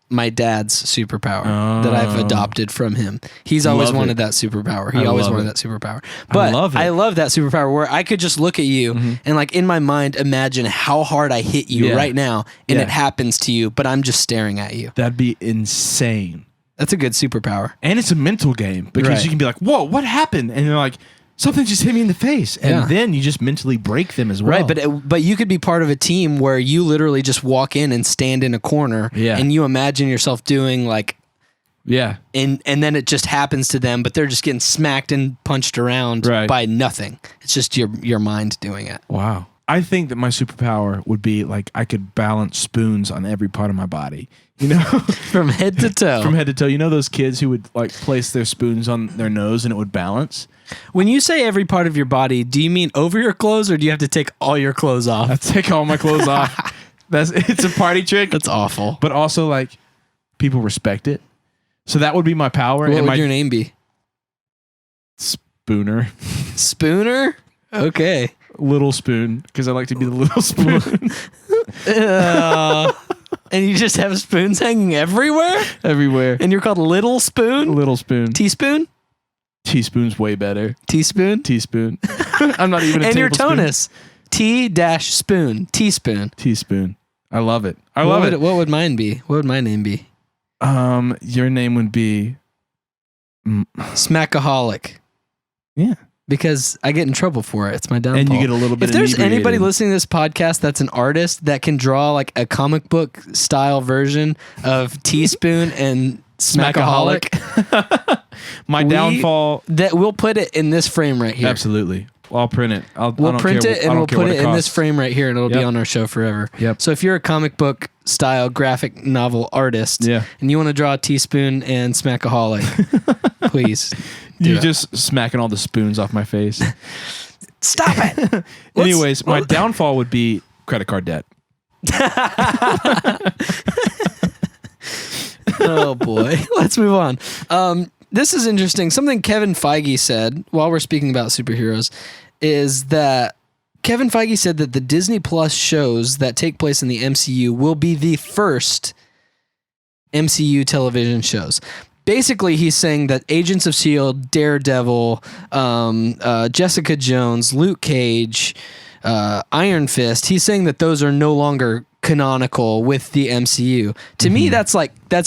[SPEAKER 2] my dad's superpower that I've adopted from him. He's always wanted that superpower. He always wanted that superpower. But I love that superpower where I could just look at you and like in my mind imagine how hard I hit you right now and it happens to you, but I'm just staring at you.
[SPEAKER 1] That'd be insane.
[SPEAKER 2] That's a good superpower.
[SPEAKER 1] And it's a mental game because you can be like, whoa, what happened? And you're like, something just hit me in the face, and then you just mentally break them as well.
[SPEAKER 2] Right, but you could be part of a team where you literally just walk in and stand in a corner, and you imagine yourself doing like, and then it just happens to them, but they're just getting smacked and punched around by nothing. It's just your mind doing it.
[SPEAKER 1] Wow. I think that my superpower would be like I could balance spoons on every part of my body. You know,
[SPEAKER 2] from head to toe.
[SPEAKER 1] From head to toe. You know those kids who would like place their spoons on their nose and it would balance?
[SPEAKER 2] When you say every part of your body, do you mean over your clothes or do you have to take all your clothes off?
[SPEAKER 1] I take all my clothes off. It's a party trick.
[SPEAKER 2] That's awful.
[SPEAKER 1] But also like people respect it. So that would be my power.
[SPEAKER 2] What would your name be?
[SPEAKER 1] Spooner.
[SPEAKER 2] Spooner? Okay.
[SPEAKER 1] Little spoon, because I like to be the little spoon.
[SPEAKER 2] And you just have spoons hanging everywhere?
[SPEAKER 1] Everywhere.
[SPEAKER 2] And you're called Little Spoon?
[SPEAKER 1] Little Spoon.
[SPEAKER 2] Teaspoon?
[SPEAKER 1] Teaspoon's way better.
[SPEAKER 2] Teaspoon?
[SPEAKER 1] Teaspoon. I'm not even a
[SPEAKER 2] and
[SPEAKER 1] tablespoon.
[SPEAKER 2] your tonus. T-spoon. Teaspoon.
[SPEAKER 1] Teaspoon. I love it. I love it.
[SPEAKER 2] What would mine be? What would my name be?
[SPEAKER 1] Your name would be...
[SPEAKER 2] Smackaholic.
[SPEAKER 1] Yeah.
[SPEAKER 2] Because I get in trouble for it. It's my downfall.
[SPEAKER 1] And you get a little bit
[SPEAKER 2] If there's anybody listening to this podcast that's an artist that can draw like a comic book style version of Teaspoon and Smackaholic,
[SPEAKER 1] my downfall...
[SPEAKER 2] We'll put it in this frame right here.
[SPEAKER 1] Absolutely. I'll print it.
[SPEAKER 2] We'll print it and we'll put it in this frame right here and it'll be on our show forever.
[SPEAKER 1] Yep.
[SPEAKER 2] So if you're a comic book style graphic novel artist and you want to draw a Teaspoon and Smackaholic, please...
[SPEAKER 1] You're just smacking all the spoons off my face.
[SPEAKER 2] Stop it.
[SPEAKER 1] Anyways, my downfall would be credit card debt.
[SPEAKER 2] Oh boy. Let's move on. This is interesting. Something Kevin Feige said while we're speaking about superheroes is that Kevin Feige said that the Disney Plus shows that take place in the MCU will be the first MCU television shows. Basically, he's saying that Agents of S.H.I.E.L.D., Daredevil, Jessica Jones, Luke Cage, Iron Fist, he's saying that those are no longer canonical with the MCU. To me, that's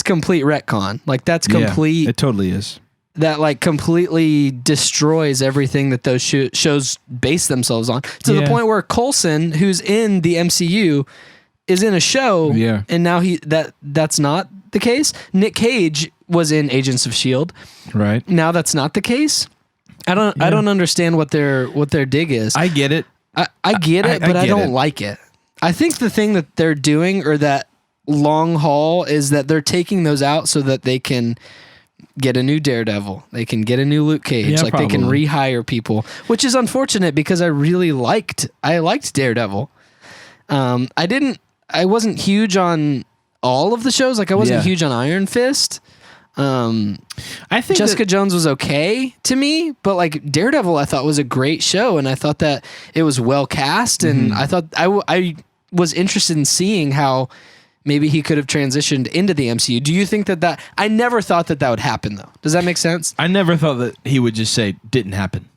[SPEAKER 2] complete retcon. Like, that's complete...
[SPEAKER 1] Yeah, it totally is.
[SPEAKER 2] That, like, completely destroys everything that those shows base themselves on. To the point where Coulson, who's in the MCU... is in a show, and now that's not the case. Nick Cage was in Agents of S.H.I.E.L.D.
[SPEAKER 1] Right.
[SPEAKER 2] Now that's not the case. I don't understand what their dig is.
[SPEAKER 1] I get it.
[SPEAKER 2] I get it, but I don't like it. I think the thing that they're doing, or that long haul, is that they're taking those out so that they can get a new Daredevil. They can get a new Luke Cage. They can rehire people, which is unfortunate because I liked Daredevil. I wasn't huge on all of the shows. Like I wasn't huge on Iron Fist.
[SPEAKER 1] I think
[SPEAKER 2] Jessica Jones was okay to me, but like Daredevil I thought was a great show, and I thought that it was well cast, and I thought I was interested in seeing how maybe he could have transitioned into the MCU. Do you think that I never thought that would happen though? Does that make sense?
[SPEAKER 1] I never thought that he would just say didn't happen.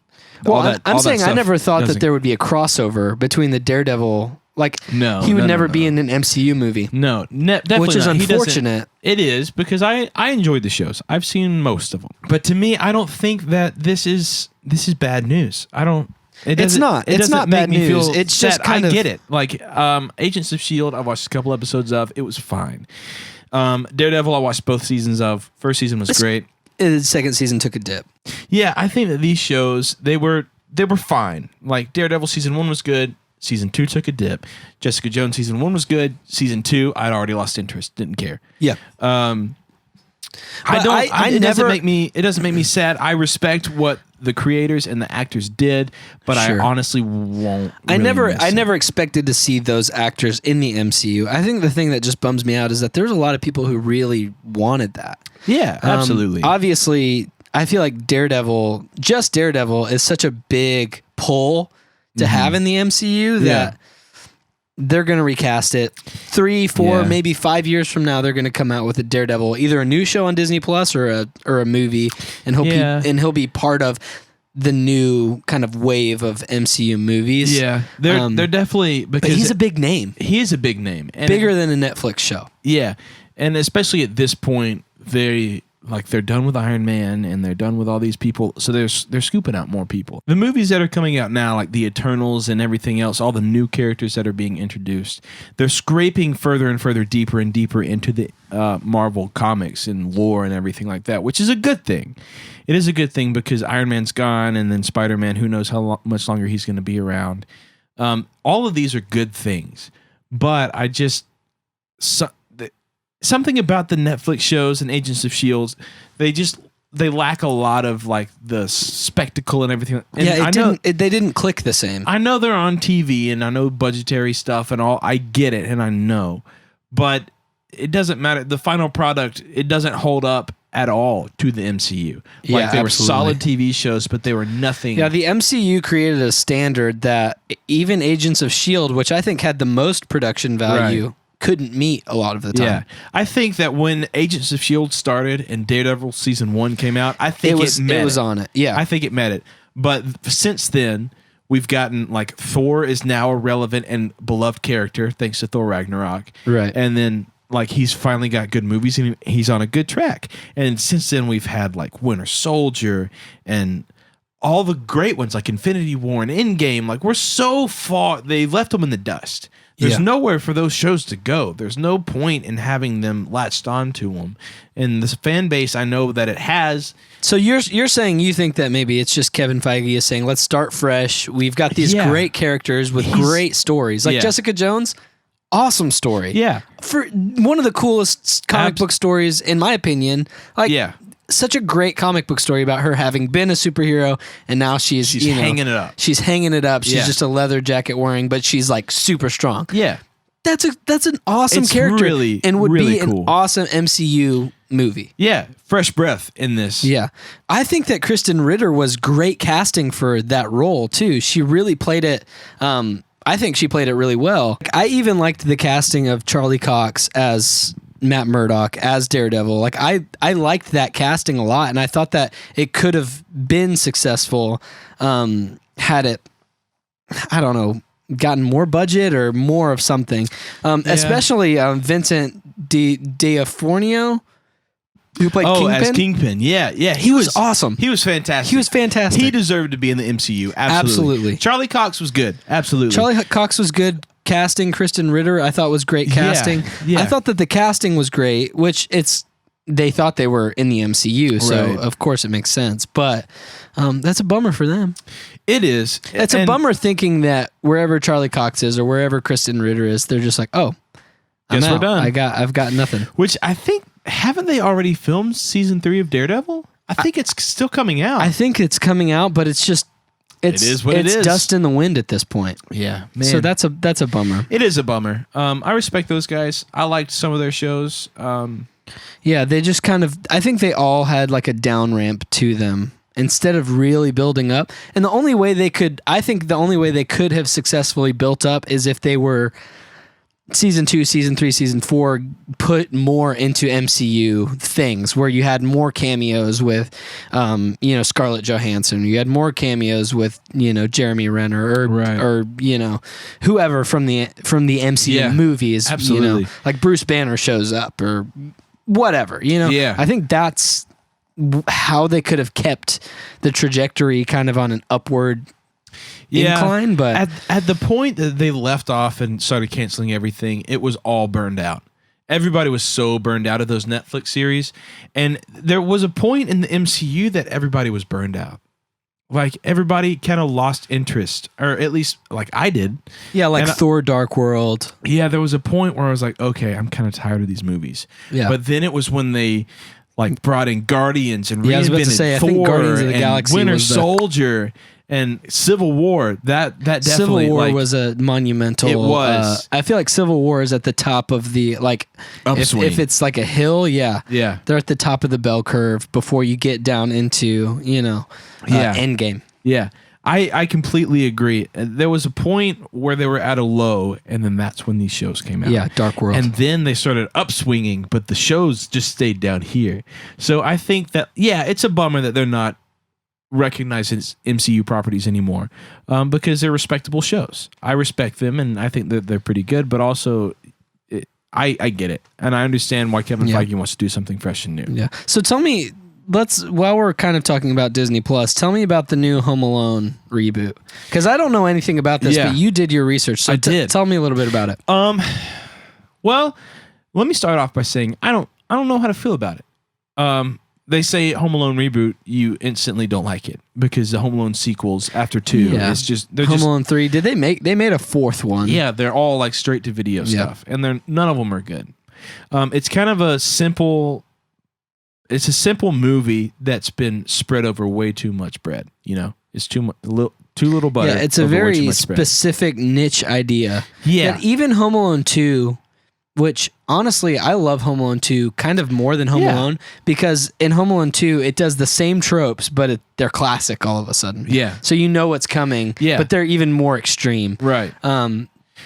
[SPEAKER 2] Well, I'm saying I never thought that there would be a crossover between the Daredevil. Like, he would never be in an MCU movie.
[SPEAKER 1] No, definitely
[SPEAKER 2] which is
[SPEAKER 1] not.
[SPEAKER 2] unfortunate.
[SPEAKER 1] It is, because I enjoyed the shows. I've seen most of them. But to me, I don't think that this is bad news. I don't...
[SPEAKER 2] It's not bad news. It's just kind of...
[SPEAKER 1] I get it. Like, Agents of S.H.I.E.L.D., I watched a couple episodes of. It was fine. Daredevil, I watched both seasons of. First season was great.
[SPEAKER 2] The second season took a dip.
[SPEAKER 1] Yeah, I think that these shows, they were fine. Like Daredevil season 1 was good. Season 2 took a dip. Jessica Jones season 1 was good. Season 2, I'd already lost interest. Didn't care.
[SPEAKER 2] Yeah.
[SPEAKER 1] It doesn't make me sad. I respect what the creators and the actors did, but sure. I honestly won't.
[SPEAKER 2] I never expected to see those actors in the MCU. I think the thing that just bums me out is that there's a lot of people who really wanted that.
[SPEAKER 1] Yeah, absolutely.
[SPEAKER 2] Obviously, I feel like Daredevil is such a big pull to have in the MCU that they're going to recast it 3, 4, maybe 5 years from now. They're going to come out with a Daredevil, either a new show on Disney Plus or a movie, and he'll be part of the new kind of wave of MCU movies.
[SPEAKER 1] Yeah, they're definitely, because
[SPEAKER 2] but he's a big name.
[SPEAKER 1] He is a big name,
[SPEAKER 2] and bigger than a Netflix show.
[SPEAKER 1] Yeah, and especially at this point, they're done with Iron Man and they're done with all these people, so they're scooping out more people. The movies that are coming out now, like the Eternals and everything else, all the new characters that are being introduced, they're scraping further and further, deeper and deeper into the Marvel comics and lore and everything like that, which is a good thing. It is a good thing because Iron Man's gone, and then Spider-Man, who knows how much longer he's going to be around. All of these are good things, but I just... something about the Netflix shows and Agents of S.H.I.E.L.D., they lack a lot of like the spectacle and everything. And
[SPEAKER 2] they didn't click the same.
[SPEAKER 1] I know they're on TV and I know budgetary stuff and all. I get it and I know, but it doesn't matter. The final product, it doesn't hold up at all to the MCU. Like they were solid TV shows, but they were nothing.
[SPEAKER 2] Yeah, the MCU created a standard that even Agents of S.H.I.E.L.D., which I think had the most production value, couldn't meet a lot of the time. Yeah,
[SPEAKER 1] I think that when Agents of S.H.I.E.L.D. started and Daredevil season 1 came out, I think it was
[SPEAKER 2] on it. Yeah,
[SPEAKER 1] I think it met it. But since then, we've gotten like Thor is now a relevant and beloved character thanks to Thor Ragnarok.
[SPEAKER 2] Right,
[SPEAKER 1] and then like he's finally got good movies and he's on a good track. And since then, we've had like Winter Soldier and all the great ones like Infinity War and Endgame. Like we're so far, they left them in the dust. There's nowhere for those shows to go. There's no point in having them latched onto them. And this fan base, I know that it has.
[SPEAKER 2] So you're saying you think that maybe it's just Kevin Feige is saying, let's start fresh. We've got these great characters with great stories. Like Jessica Jones, awesome story.
[SPEAKER 1] Yeah.
[SPEAKER 2] For one of the coolest comic book stories, in my opinion. Like, such a great comic book story about her having been a superhero and now she's
[SPEAKER 1] hanging it up.
[SPEAKER 2] She's hanging it up. She's just a leather jacket wearing, but she's like super strong.
[SPEAKER 1] Yeah.
[SPEAKER 2] That's an awesome character and would be cool. An awesome MCU movie.
[SPEAKER 1] Yeah. Fresh breath in this.
[SPEAKER 2] Yeah. I think that Kristen Ritter was great casting for that role too. She really played it. I think she played it really well. I even liked the casting of Charlie Cox as Matt Murdock as Daredevil. Like I liked that casting a lot, and I thought that it could have been successful had it, I don't know, gotten more budget or more of something. Especially Vincent D'Onofrio, who played Kingpin.
[SPEAKER 1] As Kingpin. Yeah.
[SPEAKER 2] He was awesome.
[SPEAKER 1] He was fantastic. He deserved to be in the MCU. Absolutely. Charlie Cox was good. Absolutely.
[SPEAKER 2] Charlie Cox was good casting. Kristen Ritter, I thought was great casting. I thought that the casting was great, which they thought they were in the MCU, so of course it makes sense. But that's a bummer for them.
[SPEAKER 1] It is.
[SPEAKER 2] It's a bummer thinking that wherever Charlie Cox is or wherever Kristen Ritter is, they're just like, oh, guess we're done. I've got nothing.
[SPEAKER 1] Which I think, haven't they already filmed season 3 of Daredevil? I think it's still coming out.
[SPEAKER 2] I think it's coming out, but it's just it is what it is. It's dust in the wind at this point.
[SPEAKER 1] Yeah, man.
[SPEAKER 2] So that's a bummer.
[SPEAKER 1] It is a bummer. I respect those guys. I liked some of their shows.
[SPEAKER 2] Yeah, they just kind of, I think they all had like a down ramp to them instead of really building up. And the only way they could have successfully built up is if they were season 2, season 3, season 4 put more into MCU things where you had more cameos with, Scarlett Johansson. You had more cameos with, Jeremy Renner or whoever from the MCU movies.
[SPEAKER 1] Absolutely.
[SPEAKER 2] Like Bruce Banner shows up or whatever.
[SPEAKER 1] Yeah.
[SPEAKER 2] I think that's how they could have kept the trajectory kind of on an upward incline, but
[SPEAKER 1] at the point that they left off and started canceling everything, it was all burned out. Everybody was so burned out of those Netflix series. And there was a point in the MCU that everybody was burned out. Like, everybody kind of lost interest, or at least, like, I did.
[SPEAKER 2] Yeah, like Thor Dark World.
[SPEAKER 1] Yeah, there was a point where I was like, okay, I'm kind of tired of these movies. Yeah. But then it was when they, like, brought in Guardians and reinvented Thor, I think Guardians of the Galaxy Winter Soldier and Civil War. That definitely,
[SPEAKER 2] Civil War was a monumental.
[SPEAKER 1] It was.
[SPEAKER 2] I feel like Civil War is at the top of the, like, if it's like a hill, yeah, they're at the top of the bell curve before you get down into Endgame.
[SPEAKER 1] Yeah, I completely agree. There was a point where they were at a low, and then that's when these shows came out.
[SPEAKER 2] Yeah, Dark World,
[SPEAKER 1] and then they started upswinging, but the shows just stayed down here. So I think that it's a bummer that they're not recognized as MCU properties anymore, because they're respectable shows. I respect them, and I think that they're pretty good. But also, I get it, and I understand why Kevin Feige wants to do something fresh and new.
[SPEAKER 2] Yeah. So tell me, while we're kind of talking about Disney Plus, tell me about the new Home Alone reboot, because I don't know anything about this, but you did your research. So tell me a little bit about it.
[SPEAKER 1] Well, let me start off by saying I don't know how to feel about it. They say Home Alone reboot, you instantly don't like it because the Home Alone sequels after 2 is just
[SPEAKER 2] Home Alone 3. Did they made a fourth one?
[SPEAKER 1] Yeah, they're all like straight to video stuff, and none of them are good. It's kind of a simple movie that's been spread over way too much bread. You know, it's too little butter.
[SPEAKER 2] Yeah, it's a very specific niche idea. Yeah, and even Home Alone 2. Which, honestly, I love Home Alone 2 kind of more than Home Alone, because in Home Alone 2, it does the same tropes, but they're classic all of a sudden. Yeah. So you know what's coming, but they're even more extreme.
[SPEAKER 1] Right.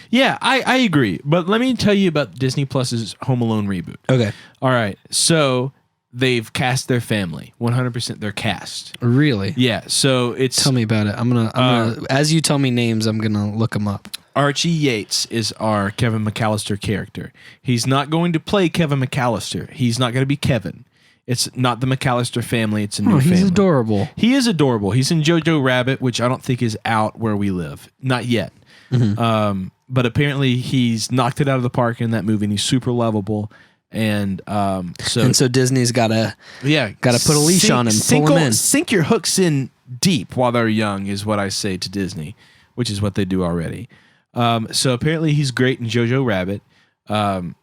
[SPEAKER 1] Yeah, I agree. But let me tell you about Disney Plus's Home Alone reboot.
[SPEAKER 2] Okay.
[SPEAKER 1] All right. So they've cast their family. 100% they're cast.
[SPEAKER 2] Really?
[SPEAKER 1] Yeah. So it's...
[SPEAKER 2] Tell me about it. I'm gonna as you tell me names, I'm going to look them up.
[SPEAKER 1] Archie Yates is our Kevin McAllister character. He's not going to play Kevin McAllister. He's not going to be Kevin. It's not the McAllister family. It's a new family.
[SPEAKER 2] He's adorable.
[SPEAKER 1] He is adorable. He's in Jojo Rabbit, which I don't think is out where we live. Not yet. Mm-hmm. But apparently he's knocked it out of the park in that movie, and he's super lovable. And so Disney's
[SPEAKER 2] got to put a leash on him, pull him in.
[SPEAKER 1] Sink your hooks in deep while they're young is what I say to Disney, which is what they do already. So apparently he's great in Jojo Rabbit.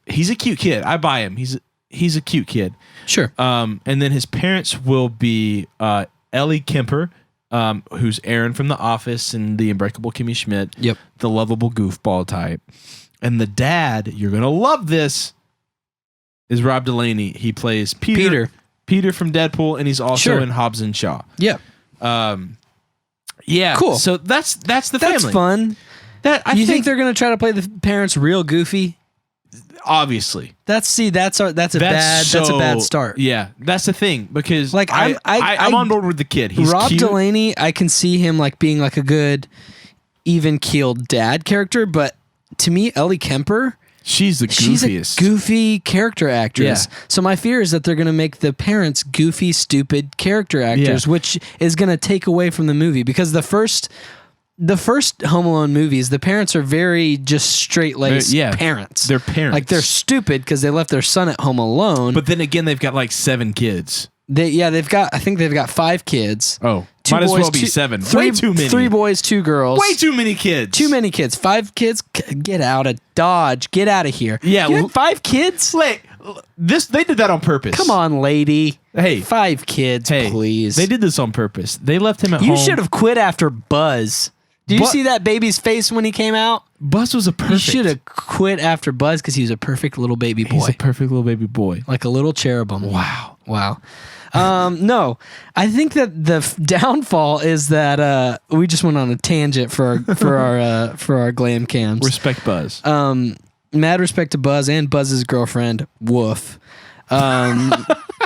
[SPEAKER 1] He's a cute kid. I buy him. He's a cute kid.
[SPEAKER 2] Sure.
[SPEAKER 1] And then his parents will be Ellie Kemper, who's Aaron from The Office and The Unbreakable Kimmy Schmidt.
[SPEAKER 2] Yep.
[SPEAKER 1] The lovable goofball type. And the dad, you're gonna love this, is Rob Delaney. He plays Peter from Deadpool, and he's also in Hobbs and Shaw.
[SPEAKER 2] Yeah.
[SPEAKER 1] Yeah.
[SPEAKER 2] Cool.
[SPEAKER 1] So that's the family.
[SPEAKER 2] That's fun. You think they're going to try to play the parents real goofy?
[SPEAKER 1] Obviously.
[SPEAKER 2] That's a bad start.
[SPEAKER 1] Yeah, that's the thing, because like I'm on board with the kid. He's
[SPEAKER 2] Rob
[SPEAKER 1] cute.
[SPEAKER 2] Delaney, I can see him like being like a good even-keeled dad character, but to me, Ellie Kemper,
[SPEAKER 1] she's
[SPEAKER 2] a goofy character actress. Yeah. So my fear is that they're going to make the parents goofy, stupid character actors, which is going to take away from the movie, because the first Home Alone movies, the parents are very just straight-laced parents.
[SPEAKER 1] They're parents.
[SPEAKER 2] Like, they're stupid because they left their son at home alone.
[SPEAKER 1] But then again, they've got like 7 kids.
[SPEAKER 2] I think they've got 5 kids.
[SPEAKER 1] Oh, might as well be 7. Way too many.
[SPEAKER 2] 3 boys, 2 girls.
[SPEAKER 1] Way too many kids.
[SPEAKER 2] Too many kids. 5 kids. Get out of Dodge. Get out of here.
[SPEAKER 1] Yeah.
[SPEAKER 2] You had 5 kids?
[SPEAKER 1] They did that on purpose.
[SPEAKER 2] Come on, lady.
[SPEAKER 1] Hey.
[SPEAKER 2] 5 kids, please.
[SPEAKER 1] They did this on purpose. They left him at home.
[SPEAKER 2] You should have quit after Buzz. Did you see that baby's face when he came out?
[SPEAKER 1] Buzz was a perfect.
[SPEAKER 2] You should have quit after Buzz because he was a perfect little baby boy.
[SPEAKER 1] He's a perfect little baby boy.
[SPEAKER 2] Like a little cherubim.
[SPEAKER 1] Wow.
[SPEAKER 2] No, I think that the downfall is that we just went on a tangent for our glam cams.
[SPEAKER 1] Respect Buzz.
[SPEAKER 2] Mad respect to Buzz and Buzz's girlfriend, Woof.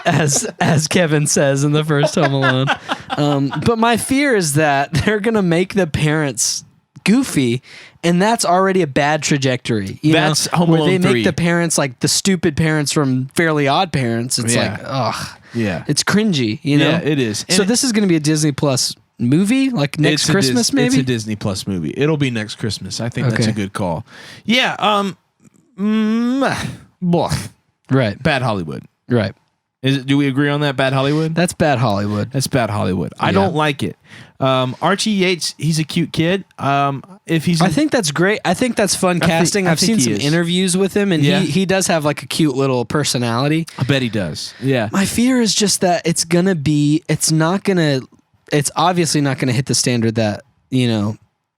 [SPEAKER 2] As Kevin says in the first Home Alone. But my fear is that they're going to make the parents goofy, and that's already a bad trajectory.
[SPEAKER 1] That's Home Alone 3.
[SPEAKER 2] Where they make the parents like the stupid parents from Fairly Odd Parents. It's like, ugh.
[SPEAKER 1] Yeah.
[SPEAKER 2] It's cringy, you know?
[SPEAKER 1] Yeah, it is.
[SPEAKER 2] So this is going to be a Disney Plus movie, like next Christmas, maybe?
[SPEAKER 1] It's a Disney Plus movie. It'll be next Christmas. I think that's a good call. Yeah, Blah.
[SPEAKER 2] Right.
[SPEAKER 1] Bad Hollywood.
[SPEAKER 2] Right.
[SPEAKER 1] Do we agree on that? Bad Hollywood?
[SPEAKER 2] That's bad Hollywood.
[SPEAKER 1] That's bad Hollywood. I don't like it. Archie Yates, he's a cute kid. I
[SPEAKER 2] think that's great. I think that's fun casting. I've seen some interviews with him, and he does have like a cute little personality.
[SPEAKER 1] I bet he does. Yeah.
[SPEAKER 2] My fear is just that it's obviously not gonna hit the standard that,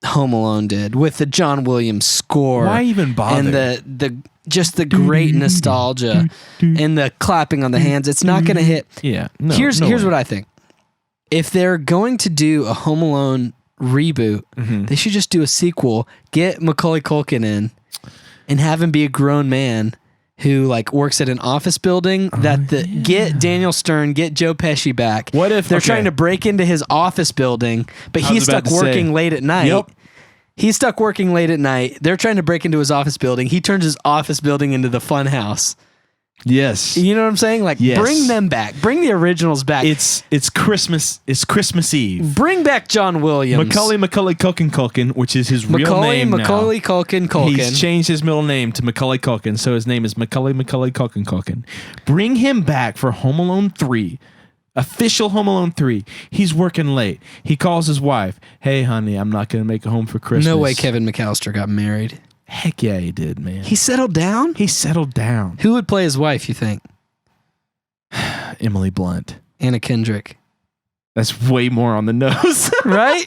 [SPEAKER 2] Home Alone did with the John Williams score.
[SPEAKER 1] Why even bother?
[SPEAKER 2] And the great nostalgia and the clapping on the hands. It's not going to hit.
[SPEAKER 1] Yeah.
[SPEAKER 2] Here's what I think. If they're going to do a Home Alone reboot, they should just do a sequel, get Macaulay Culkin in, and have him be a grown man who works at an office building. Get Daniel Stern, get Joe Pesci back.
[SPEAKER 1] What if
[SPEAKER 2] they're trying to break into his office building, but he's stuck working late at night?
[SPEAKER 1] Yep.
[SPEAKER 2] He's stuck working late at night. They're trying to break into his office building. He turns his office building into the fun house.
[SPEAKER 1] Yes.
[SPEAKER 2] You know what I'm saying? Bring them back. Bring the originals back.
[SPEAKER 1] It's Christmas. It's Christmas Eve.
[SPEAKER 2] Bring back John Williams.
[SPEAKER 1] Macaulay Culkin, which is his real name now.
[SPEAKER 2] Macaulay Culkin.
[SPEAKER 1] He's changed his middle name to Macaulay Culkin, so his name is Macaulay Culkin. Bring him back for Home Alone 3. Official Home Alone 3. He's working late. He calls his wife. Hey, honey, I'm not going to make it home for Christmas.
[SPEAKER 2] No way Kevin McAllister got married.
[SPEAKER 1] Heck yeah, he did, man.
[SPEAKER 2] He settled down?
[SPEAKER 1] He settled down.
[SPEAKER 2] Who would play his wife, you think?
[SPEAKER 1] Emily Blunt.
[SPEAKER 2] Anna Kendrick.
[SPEAKER 1] That's way more on the nose.
[SPEAKER 2] Right?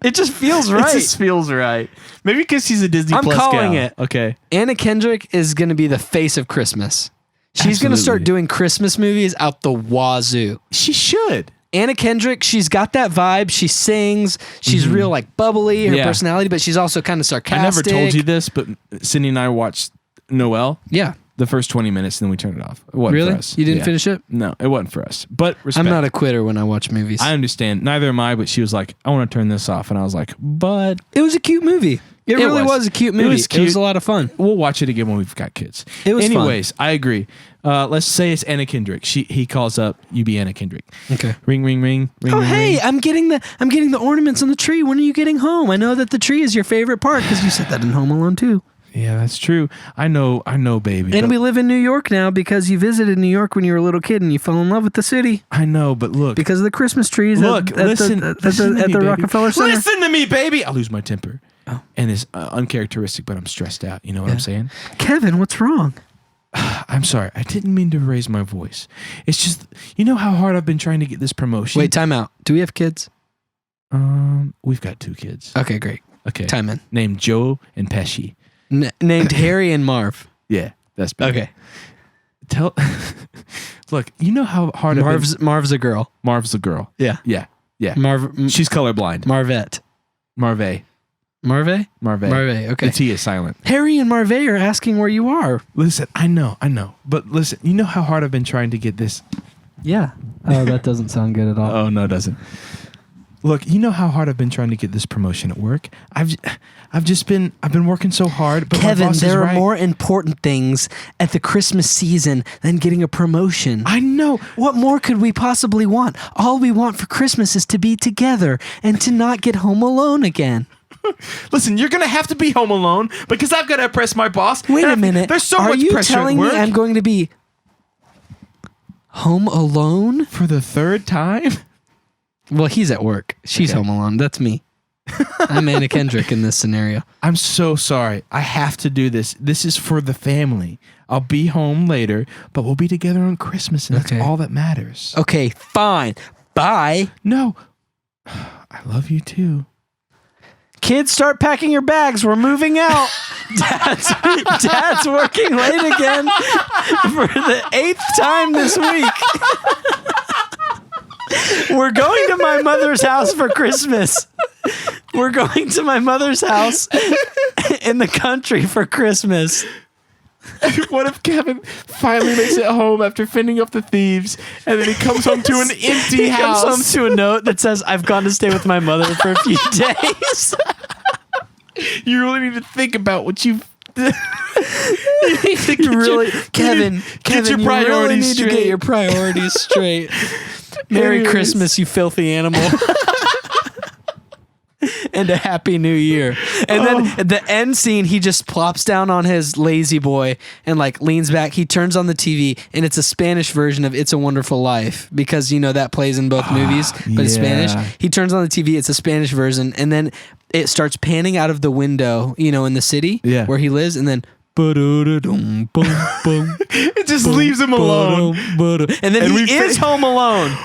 [SPEAKER 2] It just feels right.
[SPEAKER 1] It just feels right. Maybe because she's a Disney Plus gal.
[SPEAKER 2] I'm calling it.
[SPEAKER 1] Okay.
[SPEAKER 2] Anna Kendrick is going to be the face of Christmas. She's going to start doing Christmas movies out the wazoo.
[SPEAKER 1] She should.
[SPEAKER 2] Anna Kendrick, she's got that vibe. She sings. She's real bubbly, her personality, but she's also kind of sarcastic.
[SPEAKER 1] I never told you this, but Cindy and I watched Noelle.
[SPEAKER 2] Yeah.
[SPEAKER 1] The first 20 minutes, and then we turned it off. It wasn't
[SPEAKER 2] really?
[SPEAKER 1] For us.
[SPEAKER 2] You didn't finish it?
[SPEAKER 1] No, it wasn't for us. But respect.
[SPEAKER 2] I'm not a quitter when I watch movies.
[SPEAKER 1] I understand. Neither am I, but she was like, I want to turn this off. And I was like, but...
[SPEAKER 2] It was a cute movie. It really was a cute movie.
[SPEAKER 1] It was cute.
[SPEAKER 2] It was a lot of fun.
[SPEAKER 1] We'll watch it again when we've got kids.
[SPEAKER 2] It was
[SPEAKER 1] Anyways, I agree. Let's say it's Anna Kendrick. He calls up, you be Anna Kendrick.
[SPEAKER 2] Okay.
[SPEAKER 1] Ring, ring, ring, ring.
[SPEAKER 2] Oh,
[SPEAKER 1] ring,
[SPEAKER 2] hey,
[SPEAKER 1] ring.
[SPEAKER 2] I'm getting the ornaments on the tree. When are you getting home? I know that the tree is your favorite part because you said that in Home Alone too.
[SPEAKER 1] Yeah, that's true. I know, baby.
[SPEAKER 2] And we live in New York now because you visited New York when you were a little kid and you fell in love with the city.
[SPEAKER 1] I know, but look.
[SPEAKER 2] Because of the Christmas trees at the Rockefeller Center.
[SPEAKER 1] Listen to me, baby. I lose my temper.
[SPEAKER 2] Oh.
[SPEAKER 1] And it's uncharacteristic, but I'm stressed out. You know what I'm saying?
[SPEAKER 2] Kevin, what's wrong?
[SPEAKER 1] I'm sorry. I didn't mean to raise my voice. It's just, you know how hard I've been trying to get this promotion?
[SPEAKER 2] Wait, time out. Do we have kids?
[SPEAKER 1] We've got 2 kids.
[SPEAKER 2] Okay, great.
[SPEAKER 1] Okay.
[SPEAKER 2] Time in.
[SPEAKER 1] Named Joe and Pesci.
[SPEAKER 2] Named Harry and Marv.
[SPEAKER 1] Yeah, that's better.
[SPEAKER 2] Okay.
[SPEAKER 1] Look, you know how hard
[SPEAKER 2] Marv's a girl.
[SPEAKER 1] Marv's a girl.
[SPEAKER 2] Yeah.
[SPEAKER 1] Yeah. She's colorblind.
[SPEAKER 2] Marvette.
[SPEAKER 1] Marve.
[SPEAKER 2] Okay.
[SPEAKER 1] The T is silent.
[SPEAKER 2] Harry and Marve are asking where you are.
[SPEAKER 1] Listen, I know. But listen, you know how hard I've been trying to get this?
[SPEAKER 2] Yeah. Oh, that doesn't sound good at all.
[SPEAKER 1] Oh, no, it doesn't. Look, you know how hard I've been trying to get this promotion at work? I've been working so hard, but
[SPEAKER 2] Kevin,
[SPEAKER 1] my boss
[SPEAKER 2] there
[SPEAKER 1] is
[SPEAKER 2] are
[SPEAKER 1] right.
[SPEAKER 2] more important things at the Christmas season than getting a promotion.
[SPEAKER 1] I know.
[SPEAKER 2] What more could we possibly want? All we want for Christmas is to be together and to not get home alone again.
[SPEAKER 1] Listen, you're going to have to be home alone because I've got to impress my boss.
[SPEAKER 2] Wait a minute.
[SPEAKER 1] There's so much pressure at work.
[SPEAKER 2] Are you telling me I'm going to be home alone?
[SPEAKER 1] For the 3rd time?
[SPEAKER 2] Well, he's at work. She's home alone. That's me. I'm Anna Kendrick in this scenario.
[SPEAKER 1] I'm so sorry. I have to do this. This is for the family. I'll be home later, but we'll be together on Christmas, and that's all that matters.
[SPEAKER 2] Okay, fine. Bye.
[SPEAKER 1] No. I love you too.
[SPEAKER 2] Kids, start packing your bags. We're moving out. Dad's working late again for the 8th time this week. We're going to my mother's house for Christmas. We're going to my mother's house in the country for Christmas.
[SPEAKER 1] What if Kevin finally makes it home after fending off the thieves, and then he comes home to an empty house?
[SPEAKER 2] He comes home to a note that says, I've gone to stay with my mother for a few days.
[SPEAKER 1] You really need to think about what you've...
[SPEAKER 2] Kevin,
[SPEAKER 1] your priorities
[SPEAKER 2] straight. To get your priorities straight. Merry Christmas, you filthy animal. and a happy new year. And then the end scene, he just plops down on his lazy boy and like leans back. He turns on the TV and it's a Spanish version of It's a Wonderful Life because that plays in both movies, but it's Spanish. He turns on the TV. It's a Spanish version. And then it starts panning out of the window, in the city where he lives. And then
[SPEAKER 1] it just leaves him alone.
[SPEAKER 2] And then he is home alone.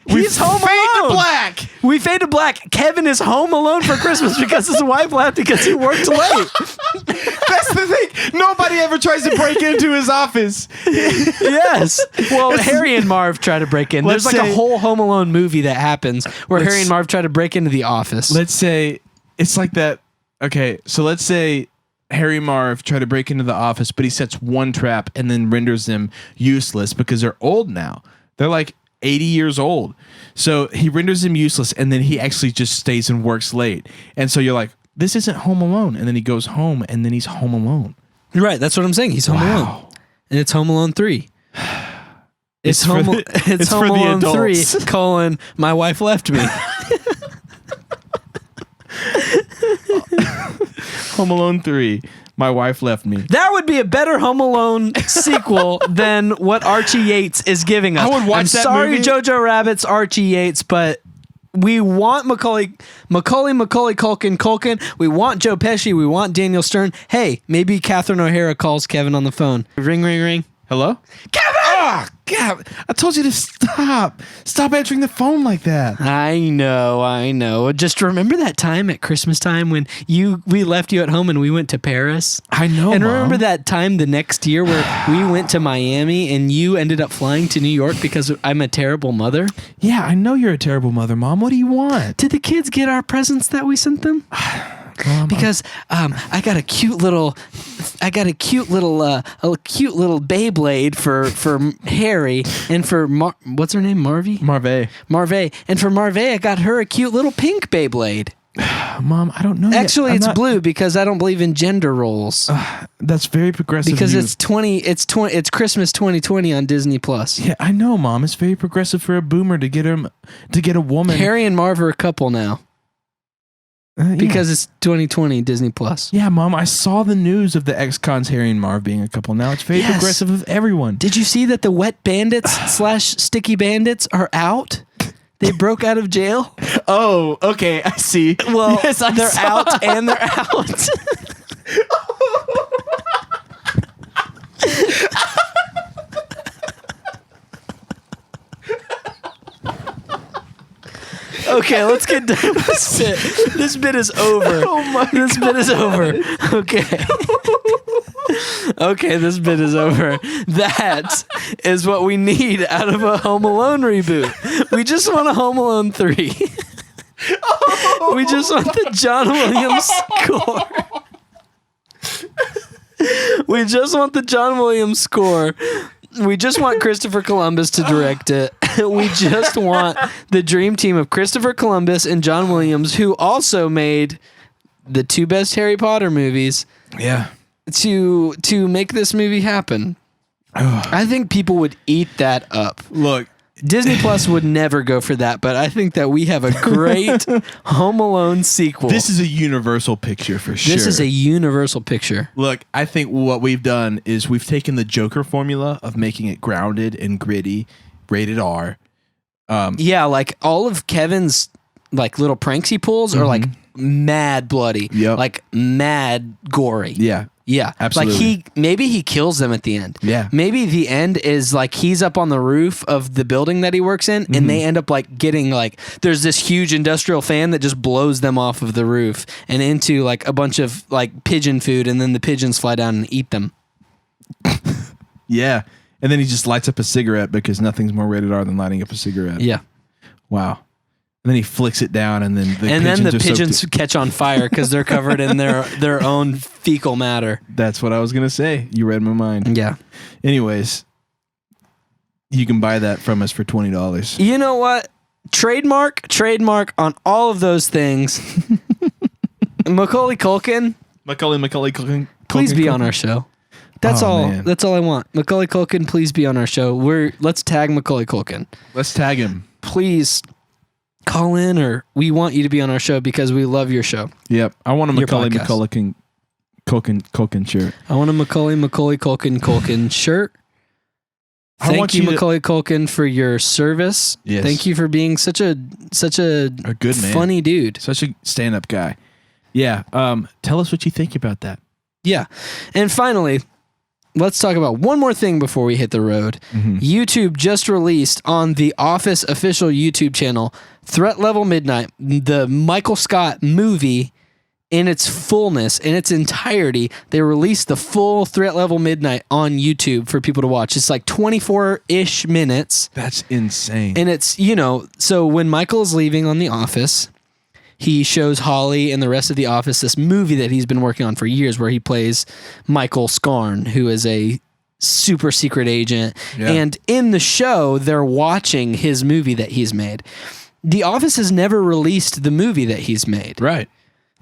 [SPEAKER 2] He's home alone.
[SPEAKER 1] To black.
[SPEAKER 2] We fade to black. Kevin is home alone for Christmas because his wife left because he worked late.
[SPEAKER 1] That's the thing. Nobody ever tries to break into his office.
[SPEAKER 2] Yes. Well, Harry and Marv try to break in. There's like a whole Home Alone movie that happens where Harry and Marv try to break into the office.
[SPEAKER 1] Let's say it's like that. Okay, so let's say Harry and Marv try to break into the office, but he sets one trap and then renders them useless because they're old now. They're like 80 years old. So he renders them useless and then he actually just stays and works late. And so you're like, this isn't Home Alone. And then he goes home and then he's home alone.
[SPEAKER 2] Right. That's what I'm saying. He's home alone. And it's Home Alone 3. It's Home Alone 3, my wife left me.
[SPEAKER 1] Home Alone 3. My wife left me.
[SPEAKER 2] That would be a better Home Alone sequel than what Archie Yates is giving us.
[SPEAKER 1] I would watch that movie.
[SPEAKER 2] Jojo Rabbit's Archie Yates, but we want Macaulay Culkin. We want Joe Pesci. We want Daniel Stern. Hey, maybe Catherine O'Hara calls Kevin on the phone. Ring, ring, ring.
[SPEAKER 1] Hello? Kevin! Oh, God. I told you to stop. Stop answering the phone like that.
[SPEAKER 2] I know. Just remember that time at Christmas time when we left you at home and we went to Paris?
[SPEAKER 1] I know,
[SPEAKER 2] And
[SPEAKER 1] Mom.
[SPEAKER 2] remember that time the next year where we went to Miami and you ended up flying to New York because I'm a terrible mother?
[SPEAKER 1] Yeah, I know you're a terrible mother, Mom. What do you want?
[SPEAKER 2] Did the kids get our presents that we sent them? Because I got a cute little Beyblade for Harry and for what's her name, Marvay, and for Marvay I got her a cute little pink Beyblade.
[SPEAKER 1] Mom, I don't know.
[SPEAKER 2] Actually, it's blue because I don't believe in gender roles.
[SPEAKER 1] That's very progressive.
[SPEAKER 2] Because it's Christmas 2020 on Disney Plus.
[SPEAKER 1] Yeah, I know, Mom. It's very progressive for a boomer to get a woman.
[SPEAKER 2] Harry and Marv are a couple now. Because it's 2020 Disney Plus.
[SPEAKER 1] Yeah, Mom, I saw the news of the ex-cons Harry and Marv being a couple. Now it's very progressive of everyone.
[SPEAKER 2] Did you see that the Wet Bandits / Sticky Bandits are out? They broke out of jail.
[SPEAKER 1] Oh, okay, I see.
[SPEAKER 2] Well, yes, they're out and they're out. Okay, let's get done with this bit. This bit is over.
[SPEAKER 1] Oh my God.
[SPEAKER 2] This bit is over. Okay. Okay, this bit is over. That is what we need out of a Home Alone reboot. We just want a Home Alone 3. We just want the John Williams score. We just want the John Williams score. We just want Christopher Columbus to direct it. We just want the dream team of Christopher Columbus and John Williams, who also made the two best Harry Potter movies.
[SPEAKER 1] Yeah.
[SPEAKER 2] To make this movie happen. I think people would eat that up.
[SPEAKER 1] Look,
[SPEAKER 2] Disney Plus would never go for that, but I think that we have a great Home Alone sequel.
[SPEAKER 1] This is a universal picture for sure.
[SPEAKER 2] This is a universal picture.
[SPEAKER 1] Look, I think what we've done is we've taken the Joker formula of making it grounded and gritty, rated R.
[SPEAKER 2] Yeah, like all of Kevin's like little pranks he pulls are like mad bloody, like mad gory.
[SPEAKER 1] Yeah.
[SPEAKER 2] Yeah,
[SPEAKER 1] absolutely.
[SPEAKER 2] Like maybe he kills them at the end.
[SPEAKER 1] Yeah.
[SPEAKER 2] Maybe the end is like he's up on the roof of the building that he works in and they end up like getting like, there's this huge industrial fan that just blows them off of the roof and into like a bunch of like pigeon food, and then the pigeons fly down and eat them.
[SPEAKER 1] Yeah. And then he just lights up a cigarette because nothing's more rated R than lighting up a cigarette.
[SPEAKER 2] Yeah.
[SPEAKER 1] Wow. And then he flicks it down, and then
[SPEAKER 2] the pigeons catch on fire because they're covered in their own fecal matter.
[SPEAKER 1] That's what I was gonna say. You read my mind.
[SPEAKER 2] Yeah.
[SPEAKER 1] Anyways, you can buy that from us for $20.
[SPEAKER 2] You know what? Trademark on all of those things. Macaulay Culkin.
[SPEAKER 1] Macaulay Culkin.
[SPEAKER 2] Please be on our show. That's all.
[SPEAKER 1] Man.
[SPEAKER 2] That's all I want. Macaulay Culkin, please be on our show. Let's tag Macaulay Culkin.
[SPEAKER 1] Let's tag him.
[SPEAKER 2] Please call in, or we want you to be on our show because we love your show.
[SPEAKER 1] Yep. I want a Macaulay Culkin shirt.
[SPEAKER 2] I want a Macaulay Culkin shirt. Thank you, Macaulay Culkin, for your service.
[SPEAKER 1] Yes.
[SPEAKER 2] Thank you for being such a
[SPEAKER 1] good man,
[SPEAKER 2] funny dude,
[SPEAKER 1] such a stand-up guy. Yeah. Tell us what you think about that.
[SPEAKER 2] Yeah. And finally, let's talk about one more thing before we hit the road. Mm-hmm. YouTube just released on the Office official YouTube channel, Threat Level Midnight, the Michael Scott movie in its fullness, in its entirety. They released the full Threat Level Midnight on YouTube for people to watch. It's like 24-ish minutes.
[SPEAKER 1] That's insane.
[SPEAKER 2] And it's, so when Michael is leaving on The Office, he shows Holly and the rest of the office this movie that he's been working on for years, where he plays Michael Scarn, who is a super secret agent. Yeah. And in the show, they're watching his movie that he's made. The Office has never released the movie that he's made.
[SPEAKER 1] Right.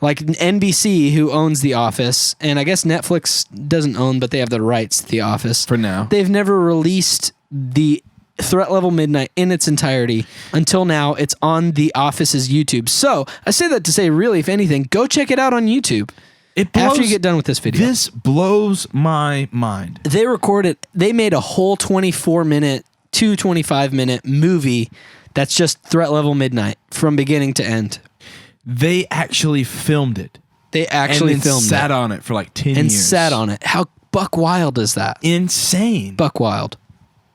[SPEAKER 2] Like NBC, who owns The Office, and I guess Netflix doesn't own, but they have the rights to The Office.
[SPEAKER 1] For now.
[SPEAKER 2] They've never released the Threat Level Midnight in its entirety until now. It's on The Office's YouTube. So I say that to say, really, if anything, go check it out on YouTube. After you get done with this video.
[SPEAKER 1] This blows my mind.
[SPEAKER 2] They made a whole 24-minute to 25-minute movie that's just Threat Level Midnight from beginning to end.
[SPEAKER 1] They actually filmed it.
[SPEAKER 2] Sat
[SPEAKER 1] on it for like 10 years.
[SPEAKER 2] And sat on it. How buck wild is that?
[SPEAKER 1] Insane.
[SPEAKER 2] Buck wild.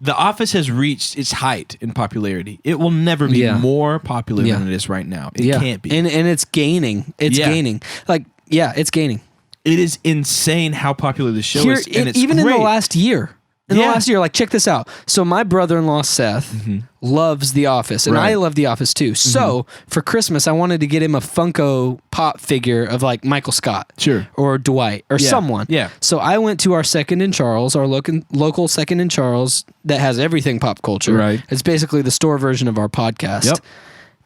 [SPEAKER 1] The Office has reached its height in popularity. It will never be more popular than it is right now. It can't be.
[SPEAKER 2] And it's gaining. It's gaining. It's gaining.
[SPEAKER 1] It is insane how popular the show is. And it's
[SPEAKER 2] even
[SPEAKER 1] great.
[SPEAKER 2] in the last year. Check this out. So my brother-in-law, Seth, loves The Office, and I love The Office too. So for Christmas, I wanted to get him a Funko Pop figure of like Michael Scott.
[SPEAKER 1] Sure.
[SPEAKER 2] Or Dwight or someone.
[SPEAKER 1] Yeah.
[SPEAKER 2] So I went to our Second in Charles, our local Second in Charles that has everything pop culture.
[SPEAKER 1] Right.
[SPEAKER 2] It's basically the store version of our podcast.
[SPEAKER 1] Yep.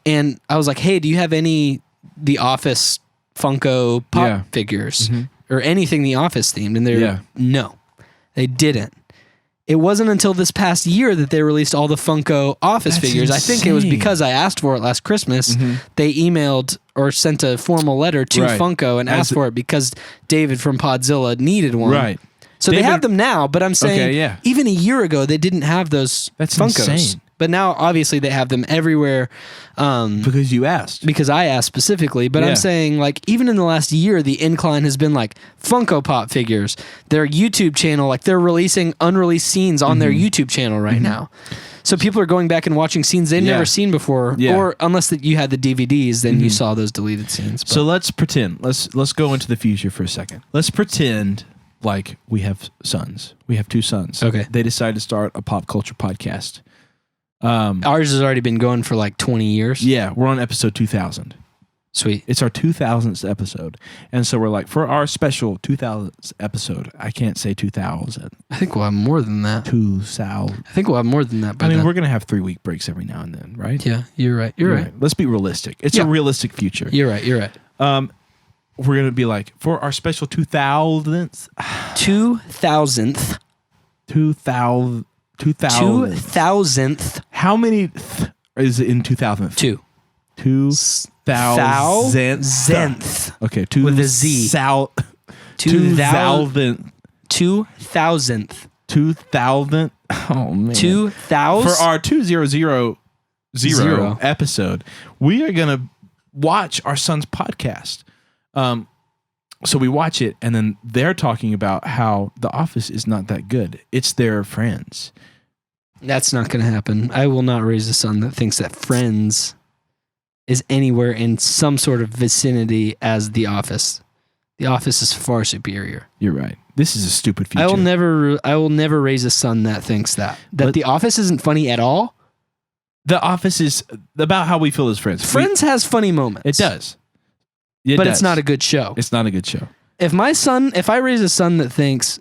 [SPEAKER 2] And I was like, hey, do you have any The Office Funko Pop figures or anything The Office themed? And they're no, they didn't. It wasn't until this past year that they released all the Funko Office figures.
[SPEAKER 1] Insane.
[SPEAKER 2] I think it was because I asked for it last Christmas. They emailed or sent a formal letter to Funko and asked for it because David from Podzilla needed one.
[SPEAKER 1] Right.
[SPEAKER 2] So they have them now, but I'm saying even a year ago they didn't have those Funkos.
[SPEAKER 1] Insane.
[SPEAKER 2] But now obviously they have them everywhere.
[SPEAKER 1] Because you asked.
[SPEAKER 2] Because I asked specifically. But I'm saying, like, even in the last year, the incline has been like Funko Pop figures. Their YouTube channel, like they're releasing unreleased scenes on their YouTube channel right now. So people are going back and watching scenes they've never seen before. Yeah. Or unless that you had the DVDs, then you saw those deleted scenes. But.
[SPEAKER 1] So let's pretend. Let's go into the future for a second. Let's pretend like we have sons. We have two sons.
[SPEAKER 2] Okay.
[SPEAKER 1] They decide to start a pop culture podcast.
[SPEAKER 2] Ours has already been going for like 20 years.
[SPEAKER 1] Yeah, we're on episode 2000.
[SPEAKER 2] Sweet.
[SPEAKER 1] It's our 2000th episode. And so we're like, for our special 2000th episode, I can't say 2000.
[SPEAKER 2] I think we'll have more than that.
[SPEAKER 1] 2000.
[SPEAKER 2] I think we'll have more than that.
[SPEAKER 1] I mean, we're going to have 3-week breaks every now and then, right?
[SPEAKER 2] Yeah, you're right. You're right.
[SPEAKER 1] Let's be realistic. It's a realistic future.
[SPEAKER 2] You're right. You're right.
[SPEAKER 1] We're going to be like, for our special 2000th.
[SPEAKER 2] 2000th. 2000th.
[SPEAKER 1] How many is it in 2000th?
[SPEAKER 2] 2.
[SPEAKER 1] 2000th. Okay,
[SPEAKER 2] with a Z.
[SPEAKER 1] 2000th.
[SPEAKER 2] 2000th.
[SPEAKER 1] 2000th. Oh man.
[SPEAKER 2] 2000.
[SPEAKER 1] For our 2000 episode, we are gonna watch our son's podcast. So we watch it, and then they're talking about how The Office is not that good. It's their Friends.
[SPEAKER 2] That's not going to happen. I will not raise a son that thinks that Friends is anywhere in some sort of vicinity as The Office. The Office is far superior.
[SPEAKER 1] You're right. This is a stupid future.
[SPEAKER 2] I will never raise a son that thinks that The Office isn't funny at all.
[SPEAKER 1] The Office is about how we feel as friends.
[SPEAKER 2] Friends has funny moments.
[SPEAKER 1] It does.
[SPEAKER 2] It's not a good show.
[SPEAKER 1] It's not a good show.
[SPEAKER 2] If I raise a son that thinks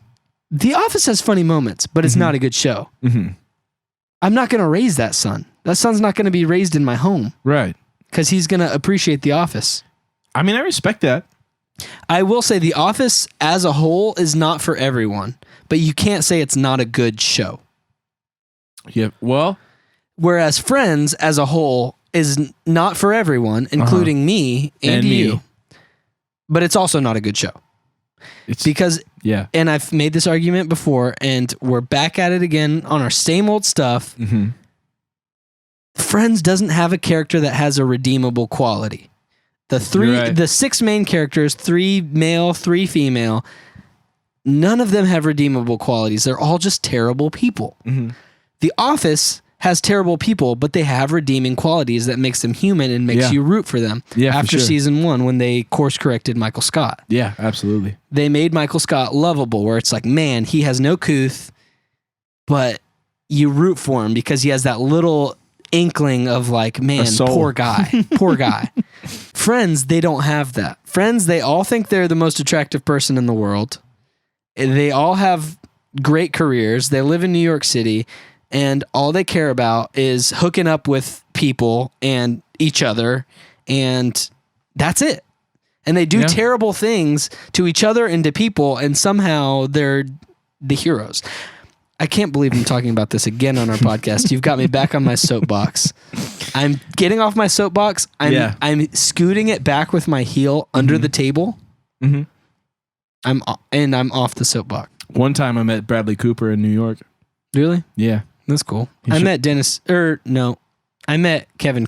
[SPEAKER 2] The Office has funny moments, but it's not a good show, I'm not going to raise that son. That son's not going to be raised in my home.
[SPEAKER 1] Right.
[SPEAKER 2] Because he's going to appreciate The Office.
[SPEAKER 1] I mean, I respect that.
[SPEAKER 2] I will say The Office as a whole is not for everyone, but you can't say it's not a good show.
[SPEAKER 1] Yeah. Well.
[SPEAKER 2] Whereas Friends as a whole, is not for everyone, including me and you. Me. But it's also not a good show. Because, and I've made this argument before, and we're back at it again on our same old stuff. Mm-hmm. Friends doesn't have a character that has a redeemable quality. The 6 main characters, 3 male, 3 female, none of them have redeemable qualities. They're all just terrible people. Mm-hmm. The Office has terrible people, but they have redeeming qualities that makes them human and makes you root for them. Yeah, after season 1, when they course corrected Michael Scott.
[SPEAKER 1] Yeah, absolutely.
[SPEAKER 2] They made Michael Scott lovable, where it's like, man, he has no couth, but you root for him because he has that little inkling of like, man, poor guy, poor guy. Friends, they don't have that. Friends, they all think they're the most attractive person in the world. They all have great careers. They live in New York City. And all they care about is hooking up with people and each other, and that's it. And they do terrible things to each other and to people, and somehow they're the heroes. I can't believe I'm talking about this again on our podcast. You've got me back on my soapbox. I'm getting off my soapbox. I'm scooting it back with my heel under the table. Mm-hmm. I'm off the soapbox.
[SPEAKER 1] One time I met Bradley Cooper in New York.
[SPEAKER 2] Really?
[SPEAKER 1] Yeah.
[SPEAKER 2] That's cool. I met Kevin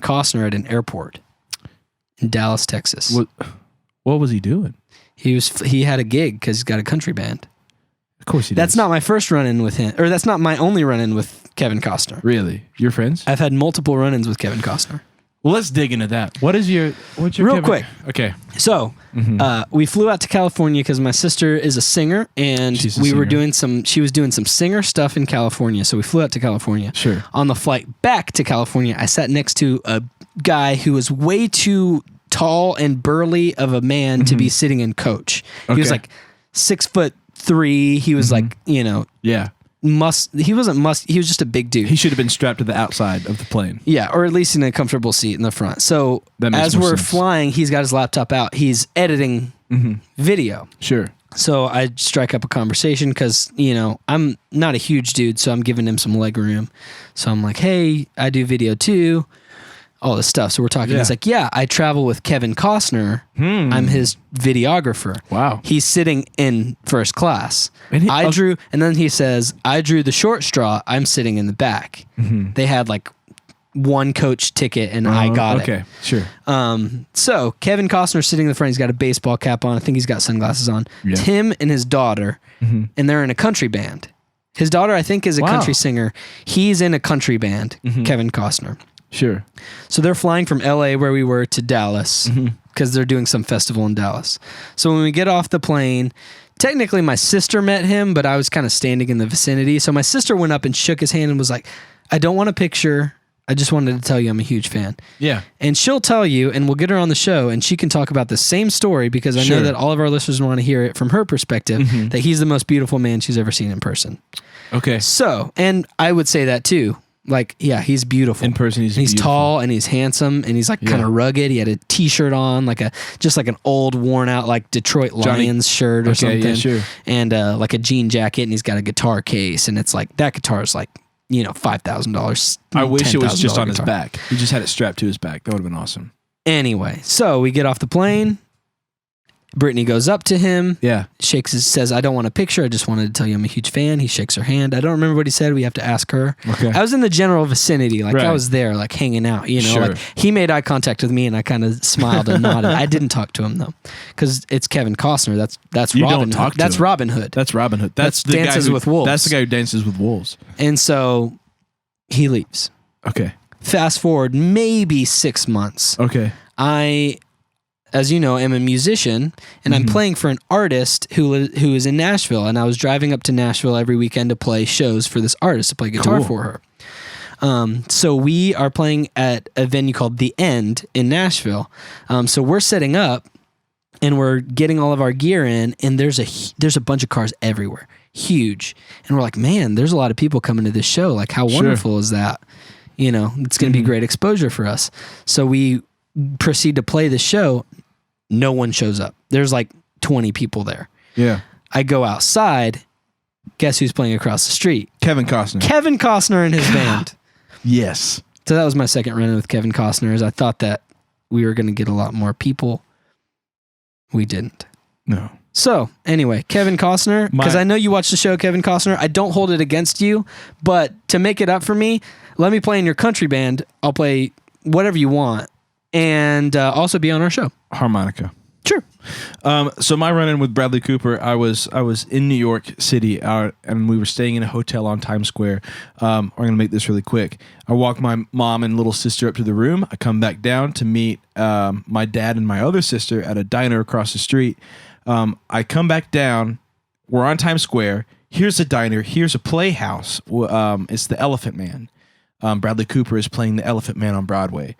[SPEAKER 2] Costner at an airport in Dallas, Texas.
[SPEAKER 1] What was he doing?
[SPEAKER 2] He had a gig because he's got a country band.
[SPEAKER 1] Of course he
[SPEAKER 2] does. That's not my first run-in with him, or that's not my only run-in with Kevin Costner.
[SPEAKER 1] Really? You're friends?
[SPEAKER 2] I've had multiple run-ins with Kevin Costner.
[SPEAKER 1] Well, let's dig into that. What's your
[SPEAKER 2] real quick?
[SPEAKER 1] Okay.
[SPEAKER 2] So, we flew out to California because my sister is a singer, and she was doing some singer stuff in California. So we flew out to California.
[SPEAKER 1] Sure.
[SPEAKER 2] On the flight back to California, I sat next to a guy who was way too tall and burly of a man to be sitting in coach. Okay. He was like 6'3". He was like, he was just a big dude.
[SPEAKER 1] He should have been strapped to the outside of the plane.
[SPEAKER 2] Yeah, or at least in a comfortable seat in the front. So as we're flying, he's got his laptop out. He's editing video.
[SPEAKER 1] Sure.
[SPEAKER 2] So I strike up a conversation because, I'm not a huge dude, so I'm giving him some leg room. So I'm like, hey, I do video too. All this stuff. So we're talking. He's like, yeah, I travel with Kevin Costner. I'm his videographer.
[SPEAKER 1] Wow.
[SPEAKER 2] He's sitting in first class. And then he says, I drew the short straw. I'm sitting in the back. Mm-hmm. They had like one coach ticket and I got it.
[SPEAKER 1] Okay, sure.
[SPEAKER 2] So Kevin Costner's sitting in the front. He's got a baseball cap on. I think he's got sunglasses on. Yeah. Tim and his daughter, and they're in a country band. His daughter, I think, is a country singer. He's in a country band, Kevin Costner.
[SPEAKER 1] Sure.
[SPEAKER 2] So they're flying from LA where we were to Dallas because they're doing some festival in Dallas. So when we get off the plane, technically my sister met him, but I was kind of standing in the vicinity. So my sister went up and shook his hand and was like, I don't want a picture. I just wanted to tell you I'm a huge fan.
[SPEAKER 1] Yeah.
[SPEAKER 2] And she'll tell you, and we'll get her on the show, and she can talk about the same story because I know that all of our listeners want to hear it from her perspective, that he's the most beautiful man she's ever seen in person.
[SPEAKER 1] Okay.
[SPEAKER 2] So, and I would say that too. Like, yeah, he's beautiful.
[SPEAKER 1] In person, he's
[SPEAKER 2] tall and he's handsome and he's like kind of rugged. He had a t-shirt on, just like an old worn out like Detroit Lions shirt or something. Yeah, sure. And like a jean jacket, and he's got a guitar case, and it's like that guitar is like, $5,000.
[SPEAKER 1] I wish it was just on his back. He just had it strapped to his back. That would have been awesome.
[SPEAKER 2] Anyway, so we get off the plane. Brittany goes up to him, says, I don't want a picture. I just wanted to tell you I'm a huge fan. He shakes her hand. I don't remember what he said. We have to ask her. Okay. I was in the general vicinity. I was there, hanging out, Like he made eye contact with me and I kind of smiled and nodded. I didn't talk to him though, because it's Kevin Costner. That's
[SPEAKER 1] you
[SPEAKER 2] Robin
[SPEAKER 1] don't talk
[SPEAKER 2] Hood.
[SPEAKER 1] To
[SPEAKER 2] That's
[SPEAKER 1] him.
[SPEAKER 2] Robin Hood.
[SPEAKER 1] That's Robin Hood. That's the
[SPEAKER 2] Dances
[SPEAKER 1] guy
[SPEAKER 2] with Wolves.
[SPEAKER 1] That's the guy who dances with wolves.
[SPEAKER 2] And so he leaves.
[SPEAKER 1] Okay.
[SPEAKER 2] Fast forward maybe 6 months.
[SPEAKER 1] Okay.
[SPEAKER 2] I, as you know, am a musician, and I'm playing for an artist who is in Nashville, and I was driving up to Nashville every weekend to play shows for this artist to play guitar for her. So we are playing at a venue called The End in Nashville. So we're setting up, and we're getting all of our gear in, and there's a bunch of cars everywhere, huge, and we're like, man, there's a lot of people coming to this show. Like, how wonderful is that? It's going to be great exposure for us. So we proceed to play the show. No one shows up. There's like 20 people there.
[SPEAKER 1] Yeah.
[SPEAKER 2] I go outside. Guess who's playing across the street?
[SPEAKER 1] Kevin Costner.
[SPEAKER 2] Kevin Costner and his band.
[SPEAKER 1] Yes.
[SPEAKER 2] So that was my second run-in with Kevin Costner. Is I thought that we were going to get a lot more people. We didn't.
[SPEAKER 1] No.
[SPEAKER 2] So anyway, Kevin Costner, because I know you watched the show, Kevin Costner. I don't hold it against you, but to make it up for me, let me play in your country band. I'll play whatever you want, and also be on our show.
[SPEAKER 1] Harmonica.
[SPEAKER 2] Sure.
[SPEAKER 1] So my run-in with Bradley Cooper, I was in New York City, and we were staying in a hotel on Times Square. I'm going to make this really quick. I walk my mom and little sister up to the room. I come back down to meet my dad and my other sister at a diner across the street. I come back down. We're on Times Square. Here's a diner. Here's a playhouse. It's the Elephant Man. Bradley Cooper is playing the Elephant Man on Broadway.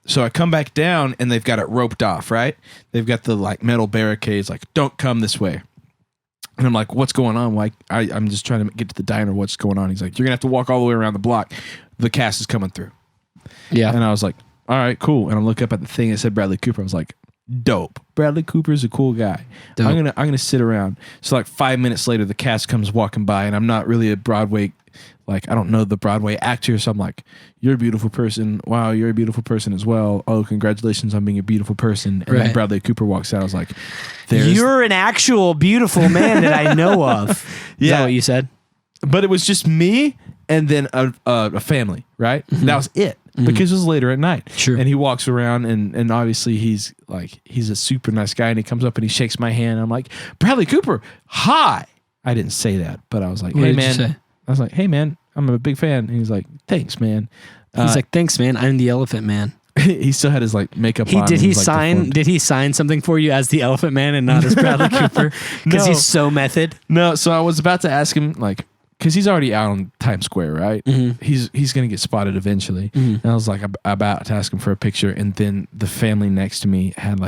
[SPEAKER 1] So I come back down and they've got it roped off, right? They've got the like metal barricades, like, don't come this way. And I'm like, what's going on? Like, I'm just trying to get to the diner. What's going on? He's like, you're going to have to walk all the way around the block. The cast is coming through.
[SPEAKER 2] Yeah.
[SPEAKER 1] And I was like, all right, cool. And I look up at the thing that said Bradley Cooper. I was like, dope. Bradley Cooper is a cool guy. Dope. I'm gonna sit around. So like 5 minutes later, the cast comes walking by, and I'm not really a Broadway, like I don't know the Broadway actor, so I'm like, you're a beautiful person. Wow, you're a beautiful person as well. Oh, congratulations on being a beautiful person. And then Bradley Cooper walks out. I was like,
[SPEAKER 2] you're an actual beautiful man that I know of. Is that what you said?
[SPEAKER 1] But it was just me and then a family, right? Mm-hmm. That was it. Because it was later at night.
[SPEAKER 2] Sure.
[SPEAKER 1] And he walks around and obviously he's a super nice guy, and he comes up and he shakes my hand. I'm like, Bradley Cooper, hi. I didn't say that, but I was like, hey man. I was like, hey man, I'm a big fan. And he's like, thanks, man.
[SPEAKER 2] He's like, thanks, man. I'm the Elephant Man.
[SPEAKER 1] He still had his like makeup on.
[SPEAKER 2] Did he sign something for you as the Elephant Man and not as Bradley Cooper? Because he's so method.
[SPEAKER 1] No, so I was about to ask him, like, because he's already out on Times Square, right? Mm-hmm. He's going to get spotted eventually. Mm-hmm. And I was like about to ask him for a picture, and then the family next to me had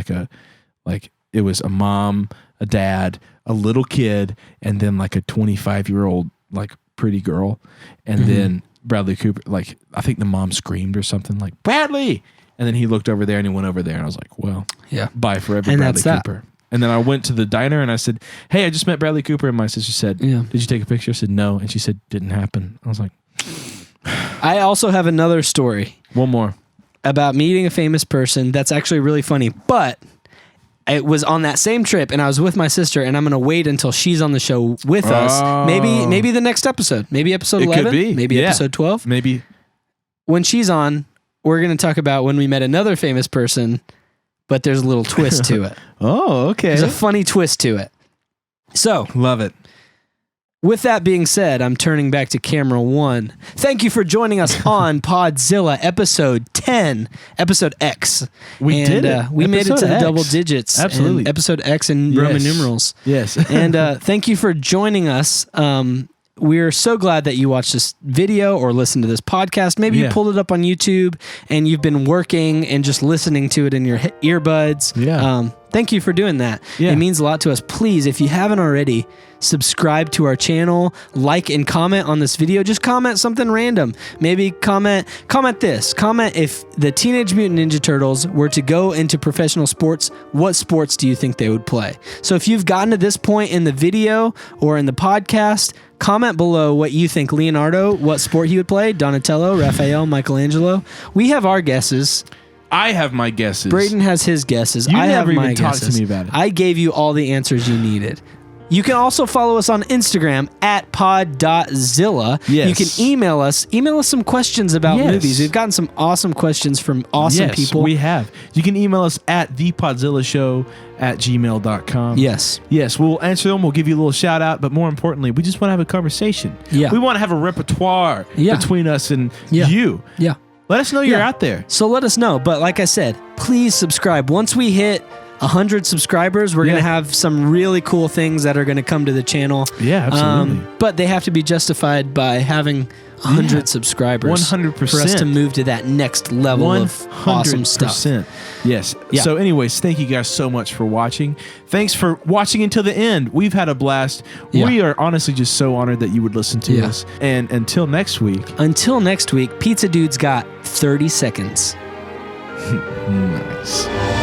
[SPEAKER 1] it was a mom, a dad, a little kid, and then like a 25-year-old like pretty girl. And then Bradley Cooper, like I think the mom screamed or something like, Bradley! And then he looked over there and he went over there, and I was like, well, bye forever, and Bradley Cooper. And then I went to the diner and I said, hey, I just met Bradley Cooper. And my sister said, did you take a picture? I said, no. And she said, didn't happen. I was like,
[SPEAKER 2] I also have another story.
[SPEAKER 1] One more.
[SPEAKER 2] About meeting a famous person that's actually really funny. But it was on that same trip, and I was with my sister, and I'm going to wait until she's on the show with us. Maybe the next episode. Maybe episode 11.
[SPEAKER 1] Could be.
[SPEAKER 2] Maybe episode 12.
[SPEAKER 1] Maybe.
[SPEAKER 2] When she's on, we're going to talk about when we met another famous person, but there's a little twist to it.
[SPEAKER 1] Oh, okay.
[SPEAKER 2] There's a funny twist to it. So,
[SPEAKER 1] love it.
[SPEAKER 2] With that being said, I'm turning back to camera 1. Thank you for joining us on Podzilla episode 10, episode X.
[SPEAKER 1] We did it.
[SPEAKER 2] We made it to the double digits.
[SPEAKER 1] Absolutely.
[SPEAKER 2] Episode X in Roman numerals.
[SPEAKER 1] Yes.
[SPEAKER 2] And thank you for joining us. We're so glad that you watched this video or listened to this podcast. Maybe you pulled it up on YouTube and you've been working and just listening to it in your earbuds.
[SPEAKER 1] Yeah.
[SPEAKER 2] Thank you for doing that. Yeah. It means a lot to us. Please, if you haven't already, subscribe to our channel, like and comment on this video. Just comment something random. Maybe comment this. Comment if the Teenage Mutant Ninja Turtles were to go into professional sports, what sports do you think they would play? So if you've gotten to this point in the video or in the podcast, comment below what you think Leonardo, what sport he would play, Donatello, Raphael, Michelangelo. We have our guesses.
[SPEAKER 1] I have my guesses.
[SPEAKER 2] Braden has his guesses.
[SPEAKER 1] I
[SPEAKER 2] never
[SPEAKER 1] have my
[SPEAKER 2] even
[SPEAKER 1] guesses.
[SPEAKER 2] Talked
[SPEAKER 1] to me about it.
[SPEAKER 2] I gave you all the answers you needed. You can also follow us on Instagram at pod.zilla.
[SPEAKER 1] Yes.
[SPEAKER 2] You can email us some questions about movies. We've gotten some awesome questions from awesome people.
[SPEAKER 1] We have. You can email us at thepodzillashow@gmail.com.
[SPEAKER 2] Yes.
[SPEAKER 1] Yes, we'll answer them. We'll give you a little shout out. But more importantly, we just want to have a conversation.
[SPEAKER 2] Yeah.
[SPEAKER 1] We want to have a repertoire between us and you.
[SPEAKER 2] Yeah.
[SPEAKER 1] Let us know you're out there.
[SPEAKER 2] So let us know. But like I said, please subscribe. Once we hit 100 subscribers, we're going to have some really cool things that are going to come to the channel.
[SPEAKER 1] Yeah, absolutely.
[SPEAKER 2] But they have to be justified by having 100 subscribers.
[SPEAKER 1] 100%.
[SPEAKER 2] For us to move to that next level of awesome stuff.
[SPEAKER 1] Yes.
[SPEAKER 2] Yeah.
[SPEAKER 1] So anyways, thank you guys so much for watching. Thanks for watching until the end. We've had a blast. Yeah. We are honestly just so honored that you would listen to us. And until next week.
[SPEAKER 2] Pizza Dude's got 30 seconds.
[SPEAKER 1] Nice.